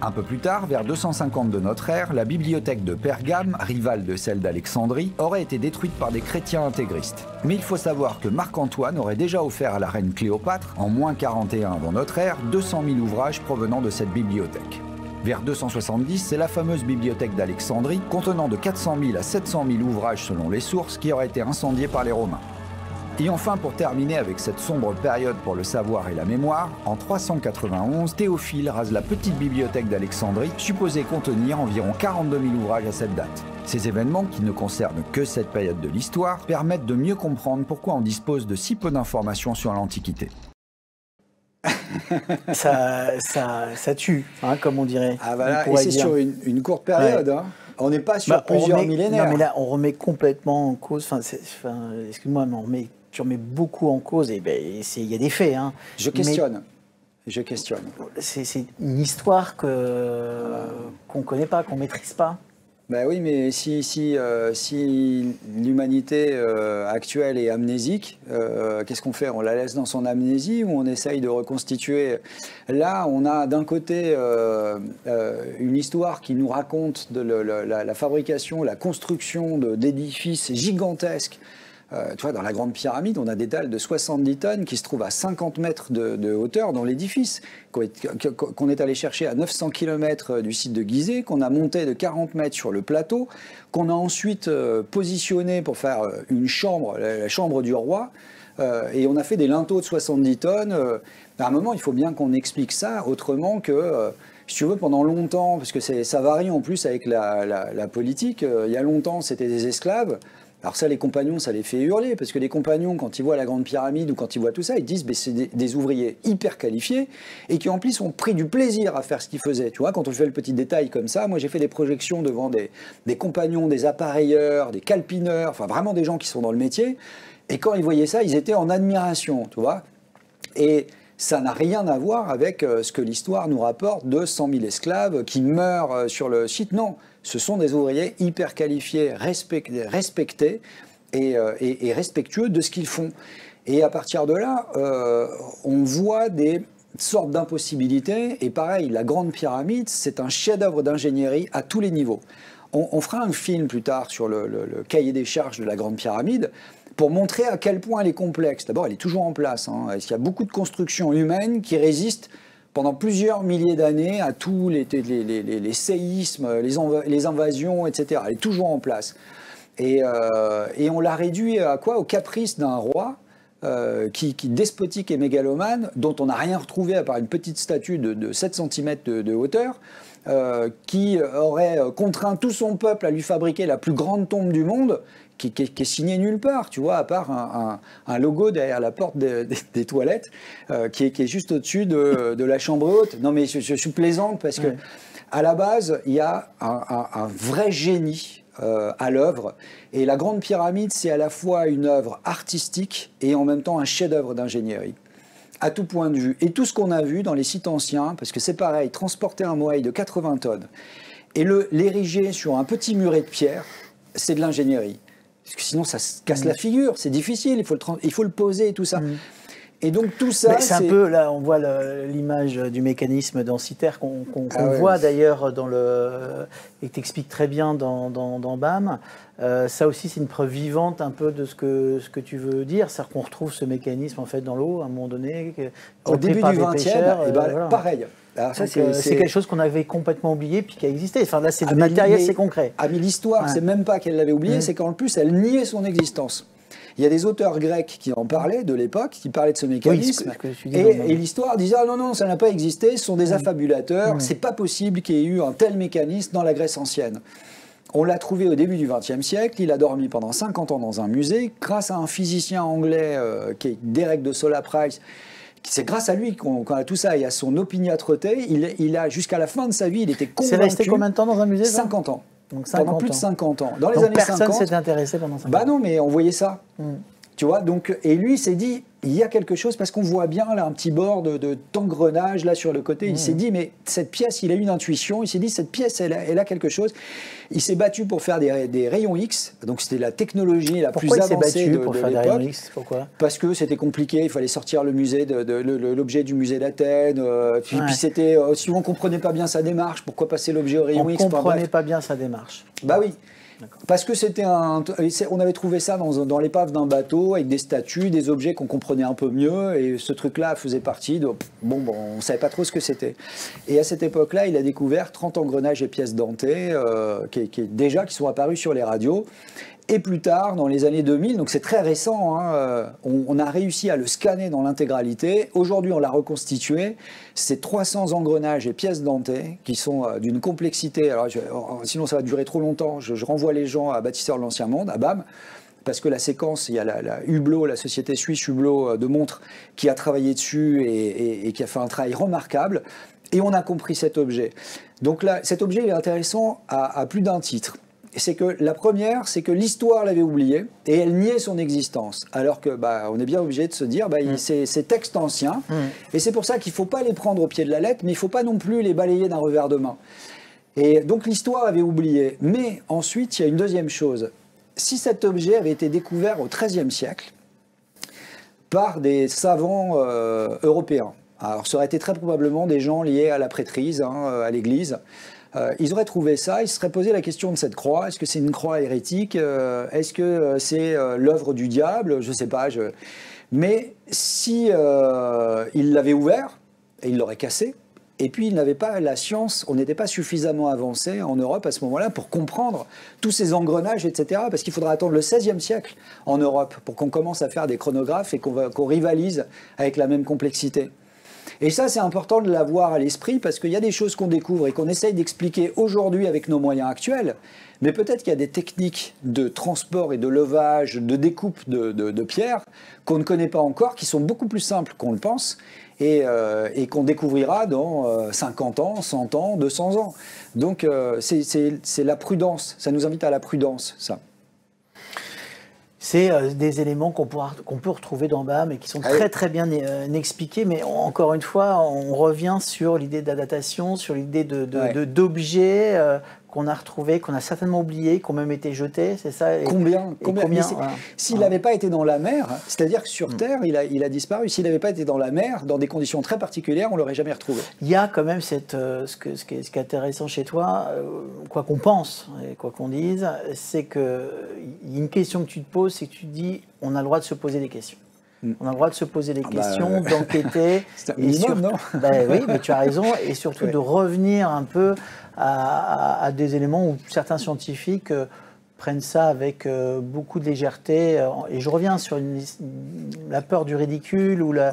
Un peu plus tard, vers 250 de notre ère, la bibliothèque de Pergame, rivale de celle d'Alexandrie, aurait été détruite par des chrétiens intégristes. Mais il faut savoir que Marc-Antoine aurait déjà offert à la reine Cléopâtre, en -41 avant notre ère, 200 000 ouvrages provenant de cette bibliothèque. Vers 270, c'est la fameuse bibliothèque d'Alexandrie, contenant de 400 000 à 700 000 ouvrages selon les sources, qui aurait été incendiée par les Romains. Et enfin, pour terminer avec cette sombre période pour le savoir et la mémoire, en 391, Théophile rase la petite bibliothèque d'Alexandrie, supposée contenir environ 42 000 ouvrages à cette date. Ces événements, qui ne concernent que cette période de l'histoire, permettent de mieux comprendre pourquoi on dispose de si peu d'informations sur l'Antiquité. ça tue, hein, comme on dirait. Ah voilà, et c'est sur une courte période. Ouais. Hein. On n'est pas sur plusieurs millénaires. Non, mais là, on remet complètement en cause. Excuse-moi, mais tu remets beaucoup en cause. Et il y a des faits. Hein. Je questionne. Je questionne. C'est une histoire qu'on ne connaît pas, qu'on ne maîtrise pas. Ben oui, mais si l'humanité actuelle est amnésique, qu'est-ce qu'on fait? On la laisse dans son amnésie ou on essaye de reconstituer? Là, on a d'un côté une histoire qui nous raconte la fabrication, la construction d'édifices gigantesques. Tu vois, dans la Grande Pyramide, on a des dalles de 70 tonnes qui se trouvent à 50 mètres de hauteur dans l'édifice, qu'on est allé chercher à 900 km du site de Gizeh, qu'on a monté de 40 mètres sur le plateau, qu'on a ensuite positionné pour faire une chambre, la chambre du roi, et on a fait des linteaux de 70 tonnes. À un moment, il faut bien qu'on explique ça autrement que... si tu veux, pendant longtemps, parce que ça varie en plus avec la politique, il y a longtemps, c'était des esclaves. Alors ça, les compagnons, ça les fait hurler, parce que les compagnons, quand ils voient la Grande Pyramide ou quand ils voient tout ça, ils disent c'est des ouvriers hyper qualifiés et qui en plus ont pris du plaisir à faire ce qu'ils faisaient. Tu vois, quand on fait le petit détail comme ça, moi j'ai fait des projections devant des compagnons, des appareilleurs, des calpineurs, enfin vraiment des gens qui sont dans le métier, et quand ils voyaient ça, ils étaient en admiration, tu vois. Et ça n'a rien à voir avec ce que l'histoire nous rapporte de 100 000 esclaves qui meurent sur le site. Non, ce sont des ouvriers hyper qualifiés, respectés et respectueux de ce qu'ils font. Et à partir de là, on voit des sortes d'impossibilités. Et pareil, la Grande Pyramide, c'est un chef-d'œuvre d'ingénierie à tous les niveaux. On fera un film plus tard sur le cahier des charges de la Grande Pyramide, pour montrer à quel point elle est complexe. D'abord, elle est toujours en place. Hein. Il y a beaucoup de constructions humaines qui résistent pendant plusieurs milliers d'années à tous les séismes, les invasions, etc. Elle est toujours en place. Et on l'a réduit à quoi? Au caprice d'un roi qui despotique et mégalomane, dont on n'a rien retrouvé à part une petite statue de 7 cm de hauteur, qui aurait contraint tout son peuple à lui fabriquer la plus grande tombe du monde, qui est signé nulle part, tu vois, à part un logo derrière la porte des toilettes, qui est juste au-dessus de la chambre haute. Non, mais je suis plaisante parce que, à la base, il y a un vrai génie à l'œuvre. Et la Grande Pyramide, c'est à la fois une œuvre artistique et en même temps un chef-d'œuvre d'ingénierie, à tout point de vue. Et tout ce qu'on a vu dans les sites anciens, parce que c'est pareil, transporter un moai de 80 tonnes et l'ériger sur un petit muret de pierre, c'est de l'ingénierie. Parce que sinon, ça se casse la figure, c'est difficile, il faut le poser et tout ça. Et donc tout ça, c'est un peu, là on voit l'image du mécanisme densitaire qu'on voit d'ailleurs dans et que t'expliques très bien dans BAM. Ça aussi c'est une preuve vivante un peu de ce que tu veux dire, c'est-à-dire qu'on retrouve ce mécanisme en fait dans l'eau à un moment donné. Au début du 20e, voilà. Pareil. C'est quelque chose qu'on avait complètement oublié puis qui a existé. Enfin là c'est du matériel, c'est concret. Ah mais l'histoire, c'est même pas qu'elle l'avait oublié, c'est qu'en plus elle niait son existence. Il y a des auteurs grecs qui en parlaient de l'époque, qui parlaient de ce mécanisme, et l'histoire disait ah non, ça n'a pas existé, ce sont des affabulateurs, c'est pas possible qu'il y ait eu un tel mécanisme dans la Grèce ancienne. On l'a trouvé au début du XXe siècle, il a dormi pendant 50 ans dans un musée, grâce à un physicien anglais qui est Derek de Sola Price. C'est grâce à lui qu'on a tout ça et à son opiniâtreté, il a jusqu'à la fin de sa vie, il était convaincu. C'est resté combien de temps dans un musée? 50 ans. Donc 50 pendant plus de 50 ans. Dans les donc années personne 50, s'est intéressé pendant 50 ans. Bah non, mais on voyait ça. Tu vois, donc, et lui s'est dit, il y a quelque chose, parce qu'on voit bien là un petit bord d'engrenage là sur le côté. Il s'est dit, mais cette pièce, il a eu une intuition. Il s'est dit, cette pièce, elle a quelque chose. Il s'est battu pour faire des rayons X. Donc c'était la technologie la plus avancée de l'époque. Pourquoi? Parce que c'était compliqué. Il fallait sortir le musée l'objet du musée d'Athènes. Puis c'était, si on comprenait pas bien sa démarche, pourquoi passer l'objet au rayon X? On comprenait pas bien sa démarche. Bah oui. Parce que on avait trouvé ça dans l'épave d'un bateau avec des statues, des objets qu'on comprenait comprenait un peu mieux, et ce truc-là faisait partie de... Bon, on ne savait pas trop ce que c'était. Et à cette époque-là, il a découvert 30 engrenages et pièces dentées qui sont apparus sur les radios. Et plus tard, dans les années 2000, donc c'est très récent, hein, on a réussi à le scanner dans l'intégralité. Aujourd'hui, on l'a reconstitué. C'est 300 engrenages et pièces dentées qui sont d'une complexité. Alors, sinon, ça va durer trop longtemps. Je renvoie les gens à Bâtisseurs de l'Ancien Monde, à BAM, parce que la séquence, il y a la Hublot, la société suisse Hublot de montres, qui a travaillé dessus et qui a fait un travail remarquable. Et on a compris cet objet. Donc là, cet objet est intéressant à plus d'un titre. C'est que la première, c'est que l'histoire l'avait oublié et elle niait son existence. Alors que, on est bien obligé de se dire, c'est ces textes anciens. Et c'est pour ça qu'il ne faut pas les prendre au pied de la lettre, mais il ne faut pas non plus les balayer d'un revers de main. Et donc l'histoire avait oublié. Mais ensuite, il y a une deuxième chose. Si cet objet avait été découvert au XIIIe siècle par des savants européens, alors ça aurait été très probablement des gens liés à la prêtrise, à l'Église. Ils auraient trouvé ça, ils se seraient posé la question de cette croix. Est-ce que c'est une croix hérétique? Est-ce que c'est l'œuvre du diable? Je ne sais pas. Mais si il l'avait ouvert, et il l'aurait cassé, et puis il n'avait pas la science, on n'était pas suffisamment avancé en Europe à ce moment-là pour comprendre tous ces engrenages, etc. Parce qu'il faudra attendre le XVIe siècle en Europe pour qu'on commence à faire des chronographes et qu'on rivalise avec la même complexité. Et ça, c'est important de l'avoir à l'esprit parce qu'il y a des choses qu'on découvre et qu'on essaye d'expliquer aujourd'hui avec nos moyens actuels. Mais peut-être qu'il y a des techniques de transport et de levage, de découpe de pierres qu'on ne connaît pas encore, qui sont beaucoup plus simples qu'on le pense et qu'on découvrira dans 50 ans, 100 ans, 200 ans. Donc, c'est la prudence. Ça nous invite à la prudence, ça. C'est des éléments qu'on peut retrouver dans BAM et qui sont très bien expliqués. Mais encore une fois, on revient sur l'idée d'adaptation, sur l'idée d'objets qu'on a retrouvés, qu'on a certainement oubliés, qui ont même été jetés, c'est ça? Combien voilà. S'il n'avait pas été dans la mer, c'est-à-dire que sur Terre, il a disparu. S'il n'avait pas été dans la mer, dans des conditions très particulières, on ne l'aurait jamais retrouvé. Il y a quand même ce qui est intéressant chez toi, quoi qu'on pense et quoi qu'on dise, c'est qu'il y a une question que tu te poses, c'est que tu te dis, on a le droit de se poser des questions. On a le droit de se poser des questions, d'enquêter. C'est un minimum, non? Oui, mais tu as raison. Et surtout de revenir un peu à des éléments où certains scientifiques prennent ça avec beaucoup de légèreté. Et je reviens sur la peur du ridicule ou la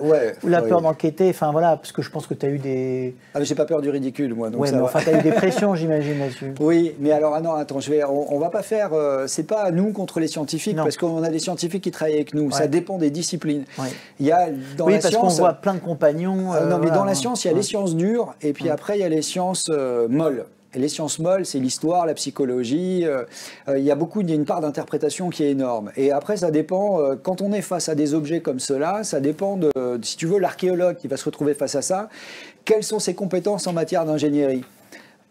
peur d'enquêter. Enfin voilà, parce que je pense que tu as eu des... Ah mais j'ai pas peur du ridicule, moi. Oui, mais enfin, tu as eu des pressions, j'imagine, là-dessus. Oui, mais alors, non, attends, on va pas faire... c'est pas nous contre les scientifiques, parce qu'on a des scientifiques qui travaillent avec nous. Ça dépend des disciplines. Il y a, dans la parce science, qu'on voit plein de compagnons. non, mais dans la science, il y a les sciences dures, et puis après, il y a les sciences molles. Et les sciences molles, c'est l'histoire, la psychologie. Il y a une part d'interprétation qui est énorme. Et après, ça dépend, quand on est face à des objets comme cela, ça dépend de, si tu veux, l'archéologue qui va se retrouver face à ça, quelles sont ses compétences en matière d'ingénierie.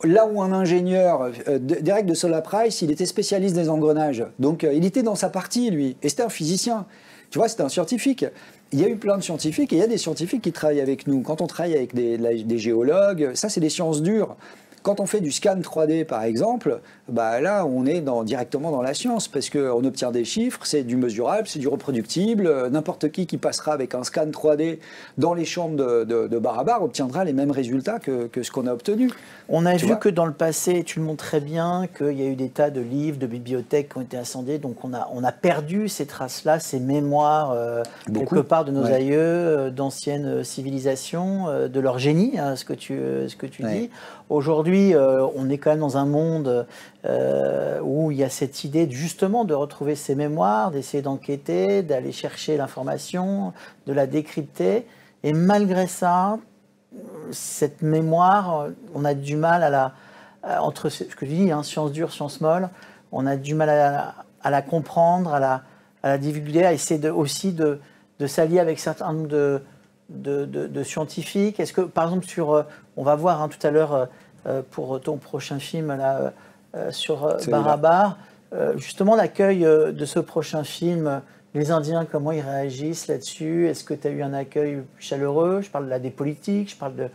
Là où un ingénieur, Derek de Sola-Price, il était spécialiste des engrenages. Donc, il était dans sa partie, lui. Et c'était un physicien. Tu vois, c'était un scientifique. Il y a eu plein de scientifiques et il y a des scientifiques qui travaillent avec nous. Quand on travaille avec des géologues, ça, c'est des sciences dures. Quand on fait du scan 3D, par exemple, là, on est directement dans la science, parce qu'on obtient des chiffres, c'est du mesurable, c'est du reproductible. N'importe qui passera avec un scan 3D dans les chambres de bar à bar obtiendra les mêmes résultats que ce qu'on a obtenu. On a vu que dans le passé, tu le montres très bien, qu'il y a eu des tas de livres, de bibliothèques qui ont été incendiés, donc on a perdu ces traces-là, ces mémoires, quelque part de nos aïeux, d'anciennes civilisations, de leur génie, ce que tu dis. Aujourd'hui, on est quand même dans un monde où il y a cette idée justement de retrouver ces mémoires, d'essayer d'enquêter, d'aller chercher l'information, de la décrypter. Et malgré ça, cette mémoire, on a du mal entre ce que tu dis, science dure, science molle, on a du mal à la comprendre, à la divulguer, à essayer aussi de s'allier avec certains nombre de scientifiques. Est-ce que, par exemple, on va voir tout à l'heure pour ton prochain film là, sur Bar à Bar, justement l'accueil de ce prochain film, les Indiens, comment ils réagissent là-dessus? Est-ce que tu as eu un accueil chaleureux? Je parle là des politiques, je parle de...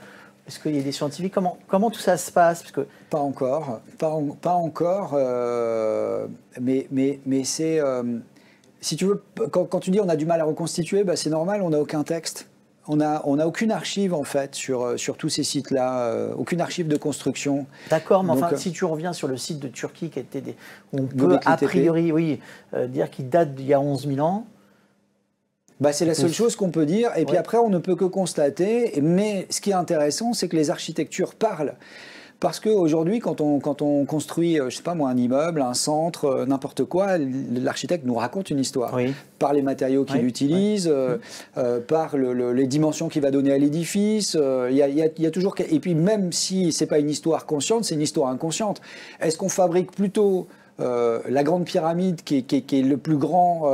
Est-ce qu'il y a des scientifiques? Comment tout ça se passe? Parce que... Pas encore, mais c'est... si tu veux, quand tu dis on a du mal à reconstituer, bah, c'est normal, on n'a aucun texte. On n'a aucune archive en fait sur tous ces sites-là, aucune archive de construction. D'accord, mais Donc, enfin, si tu reviens sur le site de Turquie qui était on peut a priori dire qu'il date d'il y a 11 000 ans. Bah, c'est la seule chose qu'on peut dire. Et puis après, on ne peut que constater. Mais ce qui est intéressant, c'est que les architectures parlent. Parce qu'aujourd'hui, quand on construit, je sais pas moi, un immeuble, un centre, n'importe quoi, l'architecte nous raconte une histoire. Oui. Par les matériaux qu'il utilise, par les dimensions qu'il va donner à l'édifice. Il y a toujours... Et puis même si c'est pas une histoire consciente, c'est une histoire inconsciente. Est-ce qu'on fabrique plutôt... la Grande Pyramide, qui est le plus grand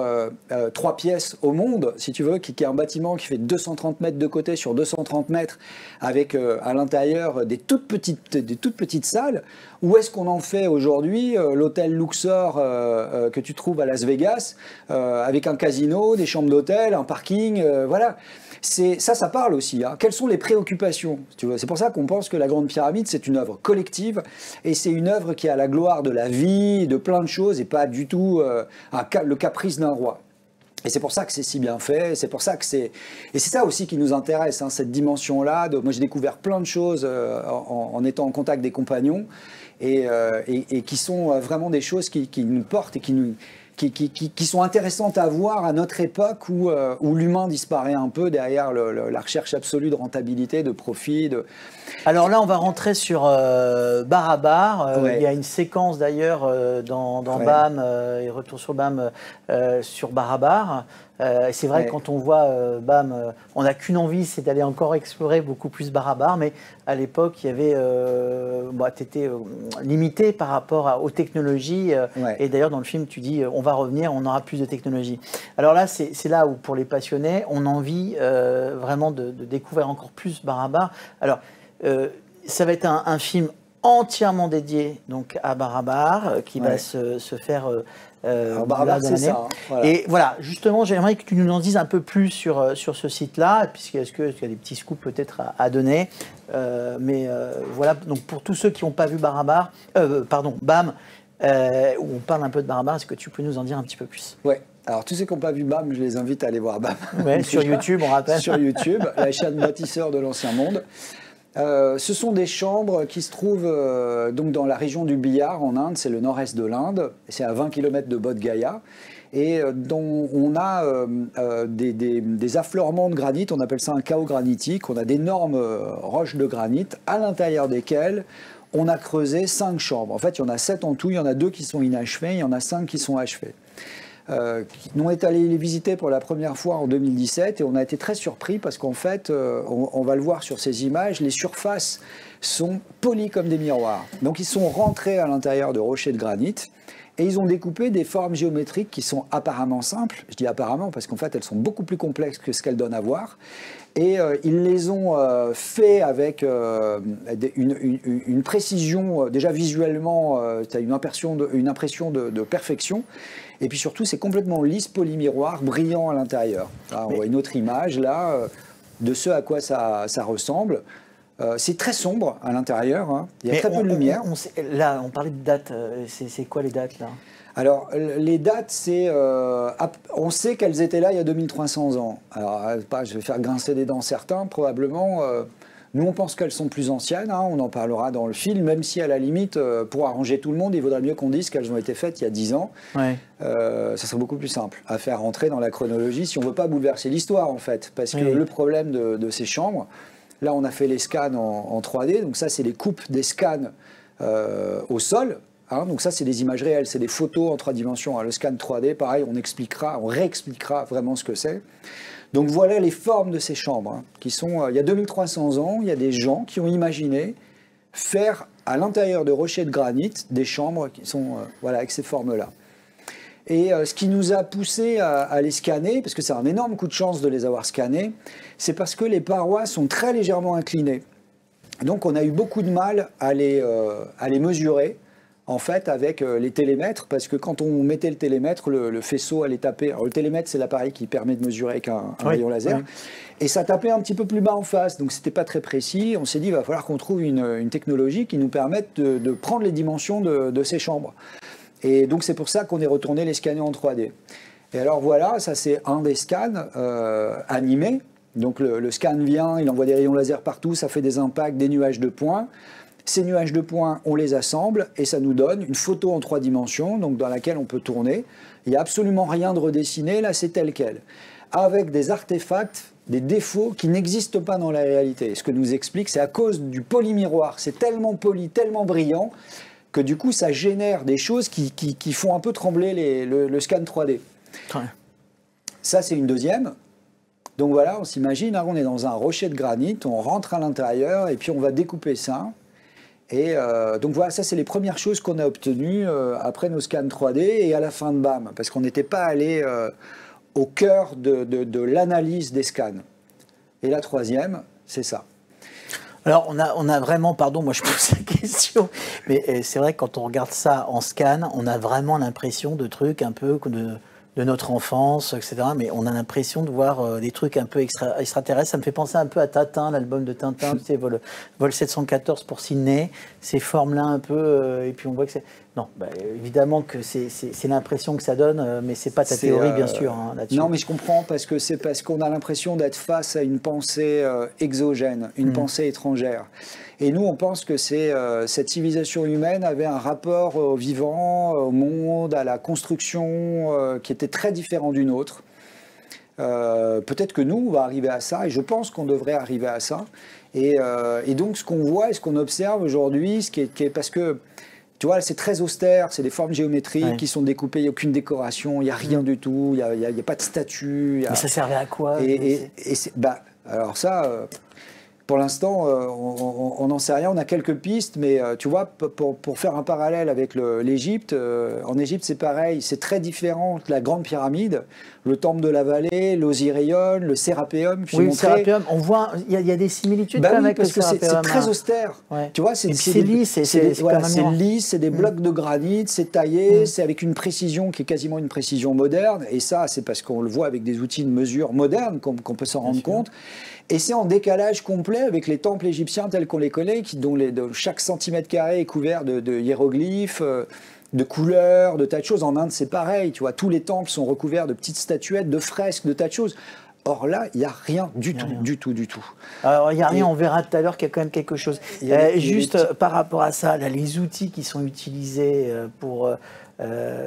3 pièces au monde, si tu veux, qui est un bâtiment qui fait 230 mètres de côté sur 230 mètres, avec à l'intérieur des toutes petites salles, ou est-ce qu'on en fait aujourd'hui l'hôtel Luxor que tu trouves à Las Vegas, avec un casino, des chambres d'hôtel, un parking, voilà. Ça parle aussi. Hein. Quelles sont les préoccupations? C'est pour ça qu'on pense que la Grande Pyramide, c'est une œuvre collective et c'est une œuvre qui a la gloire de la vie, de plein de choses et pas du tout le caprice d'un roi. Et c'est pour ça que c'est si bien fait, c'est pour ça que c'est... Et c'est ça aussi qui nous intéresse, hein, cette dimension-là. Moi, j'ai découvert plein de choses en étant en contact des compagnons et qui sont vraiment des choses qui nous portent et qui sont intéressantes à voir à notre époque où l'humain disparaît un peu derrière la recherche absolue de rentabilité, de profit. Alors là, on va rentrer sur Barabar. Il y a une séquence d'ailleurs dans BAM et Retour sur BAM sur Barabar. C'est vrai que quand on voit BAM, on n'a qu'une envie, c'est d'aller encore explorer beaucoup plus Barabar, mais à l'époque, il y avait, tu étais limité par rapport aux technologies, et d'ailleurs dans le film, tu dis, on va revenir, on aura plus de technologie. Alors là, c'est là où, pour les passionnés, on a envie vraiment de découvrir encore plus Barabar. Alors, ça va être un film entièrement dédié donc à Barabar, qui va se faire... Barabar, c'est ça. Hein, voilà. Et voilà, justement, j'aimerais que tu nous en dises un peu plus sur ce site-là, puisqu'il y a des petits scoops peut-être à donner. Voilà, donc pour tous ceux qui n'ont pas vu BAM, où on parle un peu de Barabar, est-ce que tu peux nous en dire un petit peu plus? Ouais. Alors, tous ceux qui n'ont pas vu BAM, je les invite à aller voir BAM. Ouais, sur YouTube, on rappelle. Sur YouTube, la chaîne Bâtisseurs de l'Ancien Monde. Ce sont des chambres qui se trouvent donc dans la région du Bihar en Inde, c'est le nord-est de l'Inde, c'est à 20 km de Bodh Gaya, et dont on a des affleurements de granit, on appelle ça un chaos granitique, on a d'énormes roches de granit à l'intérieur desquelles on a creusé 5 chambres. En fait, il y en a 7 en tout, il y en a 2 qui sont inachevées, il y en a 5 qui sont achevées. On est allé les visiter pour la première fois en 2017 et on a été très surpris parce qu'en fait, on va le voir sur ces images, les surfaces sont polies comme des miroirs. Donc ils sont rentrés à l'intérieur de rochers de granit et ils ont découpé des formes géométriques qui sont apparemment simples. Je dis apparemment parce qu'en fait, elles sont beaucoup plus complexes que ce qu'elles donnent à voir. Et ils les ont fait avec une précision, déjà visuellement, tu as une impression de perfection. Et puis surtout, c'est complètement lisse, polymiroir, brillant à l'intérieur. On voit une autre image là, de ce à quoi ça ressemble. C'est très sombre à l'intérieur, hein. Il y a très peu de lumière. Là, on parlait de dates. C'est quoi les dates là? Alors, les dates, on sait qu'elles étaient là il y a 2300 ans. Alors, je vais faire grincer des dents certains, probablement. Nous, on pense qu'elles sont plus anciennes, hein, on en parlera dans le film, même si, à la limite, pour arranger tout le monde, il vaudrait mieux qu'on dise qu'elles ont été faites il y a 10 ans. Ouais. Ça serait beaucoup plus simple à faire rentrer dans la chronologie si on ne veut pas bouleverser l'histoire, en fait. Parce que le problème de ces chambres, là, on a fait les scans en 3D, donc ça, c'est les coupes des scans au sol. Hein, donc ça, c'est des images réelles, c'est des photos en 3 dimensions. Hein. Le scan 3D, pareil, on réexpliquera vraiment ce que c'est. Donc voilà les formes de ces chambres, hein, qui sont... il y a 2300 ans, il y a des gens qui ont imaginé faire à l'intérieur de rochers de granit des chambres qui sont avec ces formes-là. Et ce qui nous a poussé à les scanner, parce que c'est un énorme coup de chance de les avoir scannés, c'est parce que les parois sont très légèrement inclinées. Donc on a eu beaucoup de mal à les mesurer, en fait, avec les télémètres, parce que quand on mettait le télémètre, le faisceau allait taper. Alors, le télémètre, c'est l'appareil qui permet de mesurer avec un rayon laser. Oui. Et ça tapait un petit peu plus bas en face, donc c'était pas très précis. On s'est dit, il va falloir qu'on trouve une technologie qui nous permette de prendre les dimensions de ces chambres. Et donc, c'est pour ça qu'on est retourné les scanner en 3D. Et alors voilà, ça c'est un des scans animés. Donc le scan vient, il envoie des rayons laser partout, ça fait des impacts, des nuages de points. Ces nuages de points, on les assemble et ça nous donne une photo en 3 dimensions, donc dans laquelle on peut tourner. Il n'y a absolument rien de redessiné, là c'est tel quel. Avec des artefacts, des défauts qui n'existent pas dans la réalité. Ce que nous explique, c'est à cause du polymiroir. C'est tellement poli, tellement brillant, que du coup ça génère des choses qui font un peu trembler le scan 3D. Ouais. Ça c'est une deuxième. Donc voilà, on s'imagine, hein, on est dans un rocher de granit, on rentre à l'intérieur et puis on va découper ça. Et donc voilà, ça c'est les premières choses qu'on a obtenues après nos scans 3D et à la fin de BAM, parce qu'on n'était pas allé au cœur de l'analyse des scans. Et la troisième, c'est ça. Alors, on a vraiment, pardon, moi je pose la question, mais c'est vrai que quand on regarde ça en scan, on a vraiment l'impression de trucs un peu de notre enfance, etc. Mais on a l'impression de voir des trucs un peu extraterrestres. Ça me fait penser un peu à Tintin, l'album de Tintin, tu sais, vol 714 pour Sydney, ces formes-là un peu, et puis on voit que c'est... Non, bah, évidemment que c'est l'impression que ça donne, mais c'est pas ta théorie, bien sûr, hein, là-dessus. Non, mais je comprends, parce que c'est parce qu'on a l'impression d'être face à une pensée exogène, une pensée étrangère. Et nous, on pense que cette civilisation humaine avait un rapport au vivant, au monde, à la construction qui était très différent du nôtre. Peut-être que nous, on va arriver à ça, et je pense qu'on devrait arriver à ça. Et donc, ce qu'on voit et ce qu'on observe aujourd'hui, ce qui est parce que, tu vois, c'est très austère, c'est des formes géométriques qui sont découpées, il n'y a aucune décoration, il n'y a rien du tout, il n'y a pas de statue. Mais ça servait à quoi? Alors ça... Pour l'instant, on n'en sait rien, on a quelques pistes, mais tu vois, pour faire un parallèle avec l'Égypte, en Égypte c'est pareil, c'est très différent de la Grande Pyramide, le temple de la vallée, l'Osirion, le Sérapéum. Oui, le Sérapéum, on voit, il y a des similitudes quand même avec le Sérapéum. Parce que c'est très austère, tu vois, c'est lisse, c'est lisse, c'est des blocs de granit, c'est taillé, c'est avec une précision qui est quasiment une précision moderne, et ça c'est parce qu'on le voit avec des outils de mesure modernes qu'on peut s'en rendre compte. Et c'est en décalage complet avec les temples égyptiens tels qu'on les connaît, dont chaque centimètre carré est couvert de hiéroglyphes, de couleurs, de tas de choses. En Inde, c'est pareil, tu vois, tous les temples sont recouverts de petites statuettes, de fresques, de tas de choses. Or là, il n'y a rien du tout. Alors, il n'y a rien, on verra tout à l'heure qu'il y a quand même quelque chose. Juste par rapport à ça, là, les outils qui sont utilisés pour...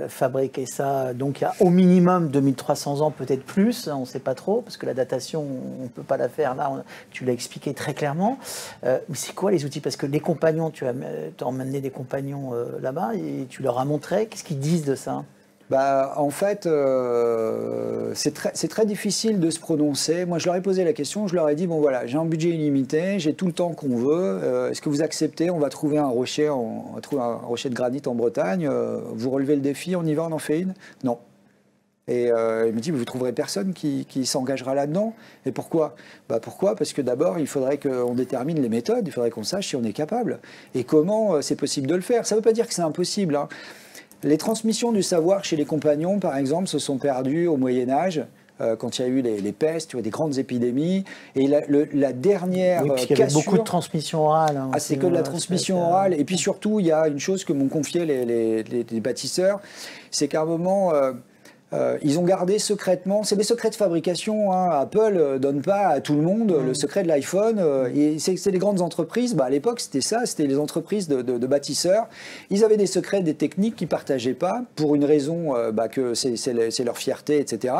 fabriquer ça, donc il y a au minimum 2300 ans, peut-être plus, on ne sait pas trop, parce que la datation, on ne peut pas la faire là, tu l'as expliqué très clairement. Mais c'est quoi les outils? Parce que les compagnons, tu as emmené des compagnons là-bas, et tu leur as montré, qu'est-ce qu'ils disent de ça? En fait, c'est très difficile de se prononcer. Moi, je leur ai posé la question, je leur ai dit, bon voilà, j'ai un budget illimité, j'ai tout le temps qu'on veut, est-ce que vous acceptez? On va trouver un rocher, de granit en Bretagne, vous relevez le défi, on y va, on en fait une? Non. Et il me dit, vous ne trouverez personne qui s'engagera là-dedans. Et pourquoi? Pourquoi? Parce que d'abord, il faudrait qu'on détermine les méthodes, il faudrait qu'on sache si on est capable. Et comment c'est possible de le faire. Ça ne veut pas dire que c'est impossible, hein. Les transmissions du savoir chez les compagnons, par exemple, se sont perdues au Moyen-Âge, quand il y a eu les pestes, tu vois, des grandes épidémies. Et la dernière il y avait beaucoup de transmission orale. Hein, c'est que de la transmission orale. Et puis surtout, il y a une chose que m'ont confié les bâtisseurs, c'est qu'à un moment... ils ont gardé secrètement, c'est des secrets de fabrication, hein. Apple donne pas à tout le monde le secret de l'iPhone, et c'est les grandes entreprises, à l'époque c'était ça, c'était les entreprises de bâtisseurs, ils avaient des secrets, des techniques qu'ils partageaient pas, pour une raison que c'est leur fierté, etc.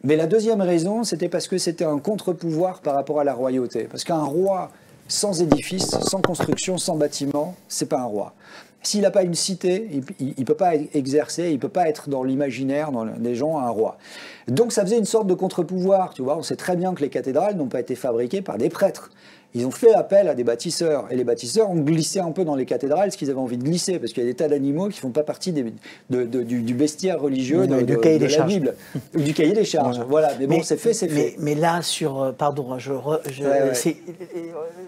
Mais la deuxième raison, c'était parce que c'était un contre-pouvoir par rapport à la royauté, parce qu'un roi sans édifice, sans construction, sans bâtiment, c'est pas un roi. S'il n'a pas une cité, il ne peut pas exercer, il ne peut pas être dans l'imaginaire des gens un roi. Donc ça faisait une sorte de contre-pouvoir, tu vois. On sait très bien que les cathédrales n'ont pas été fabriquées par des prêtres. Ils ont fait appel à des bâtisseurs. Et les bâtisseurs ont glissé un peu dans les cathédrales ce qu'ils avaient envie de glisser, parce qu'il y a des tas d'animaux qui ne font pas partie du bestiaire religieux de la Bible, ou du cahier des charges. Voilà, mais bon, c'est fait. Mais là, sur... Pardon, c'est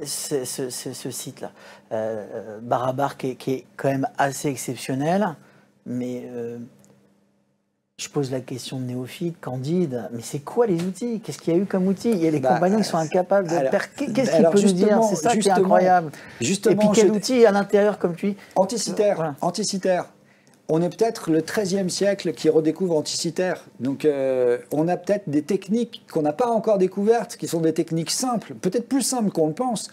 ce site-là, Barabar, qui est quand même assez exceptionnel, mais... je pose la question de néophyte, candide, mais c'est quoi les outils? Qu'est-ce qu'il y a eu comme outils? Il y a les compagnons qui sont incapables de faire... Qu'est-ce qu'il peut nous dire? C'est ça qui est incroyable. Et puis quel outil à l'intérieur, comme tu dis? Anticitaire. on est peut-être le XIIIe siècle qui redécouvre Anticythère. Donc on a peut-être des techniques qu'on n'a pas encore découvertes, qui sont des techniques simples, peut-être plus simples qu'on le pense,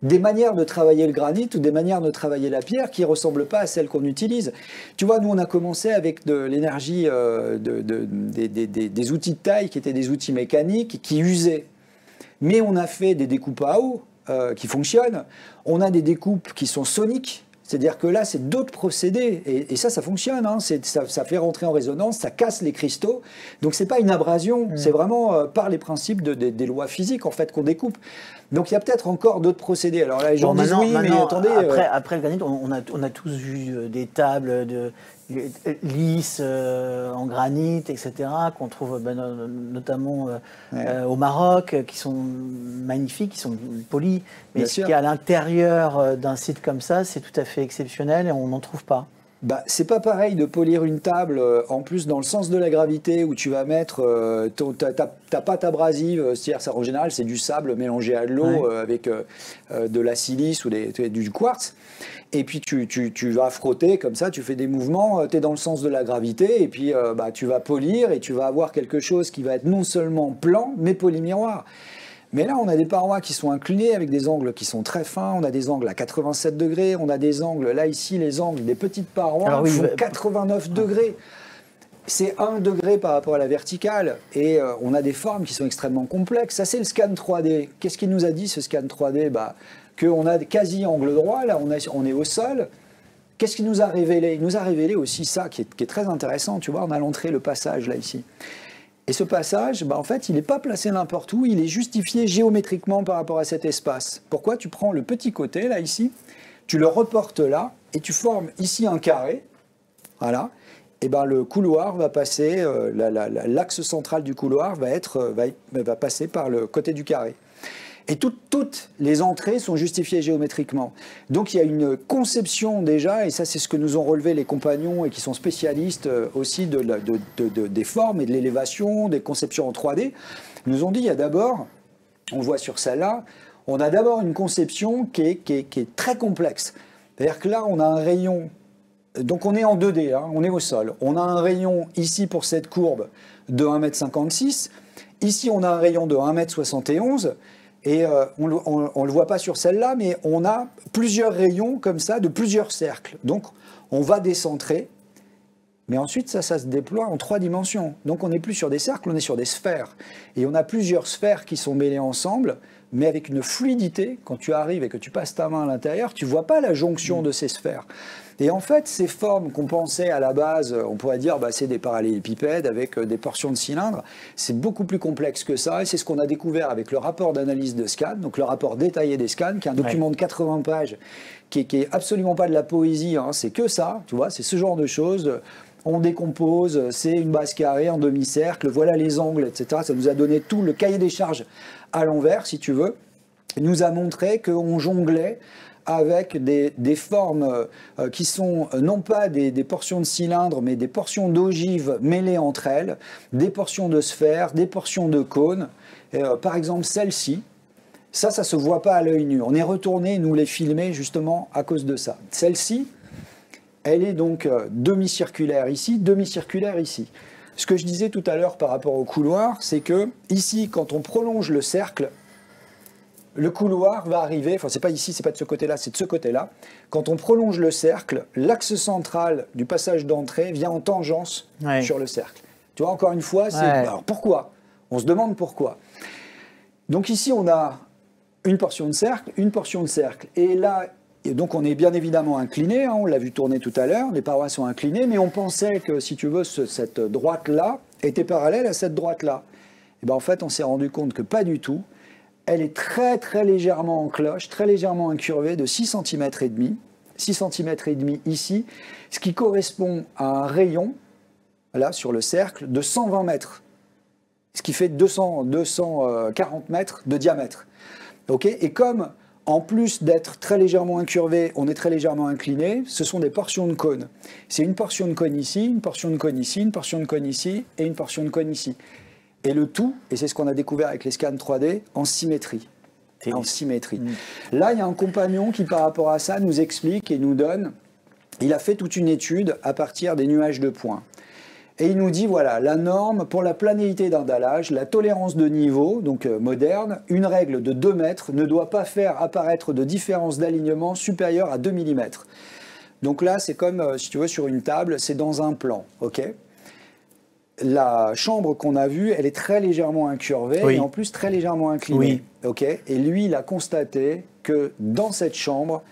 des manières de travailler le granit ou des manières de travailler la pierre qui ne ressemblent pas à celles qu'on utilise. Tu vois, nous, on a commencé avec de l'énergie, des outils de taille qui étaient des outils mécaniques qui usaient. Mais on a fait des découpes à eau qui fonctionnent. On a des découpes qui sont soniques. C'est-à-dire que là, c'est d'autres procédés. Et ça fonctionne. Hein. Ça fait rentrer en résonance, ça casse les cristaux. Donc, ce n'est pas une abrasion. C'est vraiment par les principes des lois physiques, en fait, qu'on découpe. Donc, il y a peut-être encore d'autres procédés. Alors là, les gens disent oui, mais attendez... Après le granit, on a tous vu des tables lisses en granit, etc., qu'on trouve notamment au Maroc, qui sont magnifiques, qui sont polies. Mais ce qui est à l'intérieur d'un site comme ça, c'est tout à fait exceptionnel et on n'en trouve pas. Bah, c'est pas pareil de polir une table en plus dans le sens de la gravité où tu vas mettre ta pâte abrasive, c'est-à-dire en général c'est du sable mélangé à de l'eau avec de la silice ou du quartz. Et puis tu vas frotter comme ça, tu fais des mouvements, tu es dans le sens de la gravité et puis tu vas polir et tu vas avoir quelque chose qui va être non seulement plan mais polymiroir. Mais là, on a des parois qui sont inclinées avec des angles qui sont très fins. On a des angles à 87 degrés. On a des angles, là, ici, les angles des petites parois font 89 degrés. C'est 1 degré par rapport à la verticale. Et on a des formes qui sont extrêmement complexes. Ça, c'est le scan 3D. Qu'est-ce qu'il nous a dit, ce scan 3D? Qu'on a quasi angle droit. Là, on est au sol. Qu'est-ce qu'il nous a révélé? Il nous a révélé aussi ça, qui est très intéressant. Tu vois, on a l'entrée, le passage, là, ici. Et ce passage, en fait, il n'est pas placé n'importe où, il est justifié géométriquement par rapport à cet espace. Pourquoi? Tu prends le petit côté, là, ici, tu le reportes là, et tu formes ici un carré, voilà, et le couloir va passer, l'axe central du couloir va passer par le côté du carré. Et toutes les entrées sont justifiées géométriquement. Donc il y a une conception déjà, et ça c'est ce que nous ont relevé les compagnons et qui sont spécialistes aussi des formes et de l'élévation, des conceptions en 3D. Ils nous ont dit, il y a d'abord, on voit sur celle-là, on a d'abord une conception qui est très complexe. C'est-à-dire que là on a un rayon, donc on est en 2D, hein, on est au sol. On a un rayon ici pour cette courbe de 1,56 m. Ici on a un rayon de 1,71 m. Et on ne le voit pas sur celle-là, mais on a plusieurs rayons comme ça, de plusieurs cercles. Donc, on va décentrer, mais ensuite, ça se déploie en 3 dimensions. Donc, on n'est plus sur des cercles, on est sur des sphères. Et on a plusieurs sphères qui sont mêlées ensemble, mais avec une fluidité. Quand tu arrives et que tu passes ta main à l'intérieur, tu ne vois pas la jonction de ces sphères. Et en fait, ces formes qu'on pensait à la base, on pourrait dire c'est des parallélépipèdes avec des portions de cylindres, c'est beaucoup plus complexe que ça, et c'est ce qu'on a découvert avec le rapport d'analyse de scan, donc le rapport détaillé des scans, qui est un document de 80 pages, qui est absolument pas de la poésie, hein, c'est que ça, tu vois, c'est ce genre de choses. On décompose, c'est une base carrée en demi-cercle, voilà les angles, etc. Ça nous a donné tout le cahier des charges à l'envers, si tu veux. Il nous a montré qu'on jonglait avec des formes qui sont non pas des portions de cylindres, mais des portions d'ogives mêlées entre elles, des portions de sphères, des portions de cônes. Par exemple, celle-ci, ça ne se voit pas à l'œil nu. On est retourné nous les filmer justement à cause de ça. Celle-ci, elle est donc demi-circulaire ici, demi-circulaire ici. Ce que je disais tout à l'heure par rapport au couloir, c'est que ici, quand on prolonge le cercle, le couloir va arriver, enfin c'est pas ici, c'est pas de ce côté-là, c'est de ce côté-là. Quand on prolonge le cercle, l'axe central du passage d'entrée vient en tangence sur le cercle. Tu vois, encore une fois, alors pourquoi? On se demande pourquoi. Donc ici, on a une portion de cercle, et là, donc on est bien évidemment incliné, hein, on l'a vu tourner tout à l'heure, les parois sont inclinées, mais on pensait que, si tu veux, cette droite-là était parallèle à cette droite-là. Et bien en fait, on s'est rendu compte que pas du tout. Elle est très très légèrement en cloche, très légèrement incurvée de 6,5 cm, 6,5 cm ici, ce qui correspond à un rayon, là sur le cercle, de 120 mètres, ce qui fait 240 mètres de diamètre. Okay, et comme, en plus d'être très légèrement incurvé, on est très légèrement incliné, ce sont des portions de cône. C'est une portion de cône ici, une portion de cône ici, une portion de cône ici et une portion de cône ici. Et le tout, et c'est ce qu'on a découvert avec les scans 3D, en symétrie. En symétrie. Là, il y a un compagnon qui, par rapport à ça, nous explique et nous donne il a fait toute une étude à partir des nuages de points. Et il nous dit, voilà, la norme pour la planéité d'un dallage, la tolérance de niveau, donc moderne, une règle de 2 mètres ne doit pas faire apparaître de différence d'alignement supérieure à 2 mm. Donc là, c'est comme, si tu veux, sur une table, c'est dans un plan, ok ? La chambre qu'on a vue, elle est très légèrement incurvée Oui. et en plus très légèrement inclinée, ok ? Et lui, il a constaté que dans cette chambre,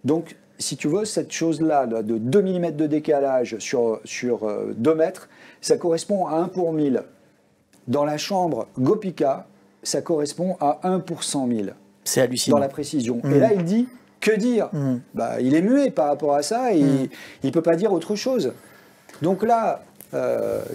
donc, si tu veux, cette chose-là, de 2 mm de décalage sur 2 mètres, ça correspond à 1 pour 1000. Dans la chambre Gopika, ça correspond à 1 pour 100 000. C'est hallucinant. Dans la précision. Et là, il dit, que dire ? Bah, il est muet par rapport à ça et il ne peut pas dire autre chose. Donc là,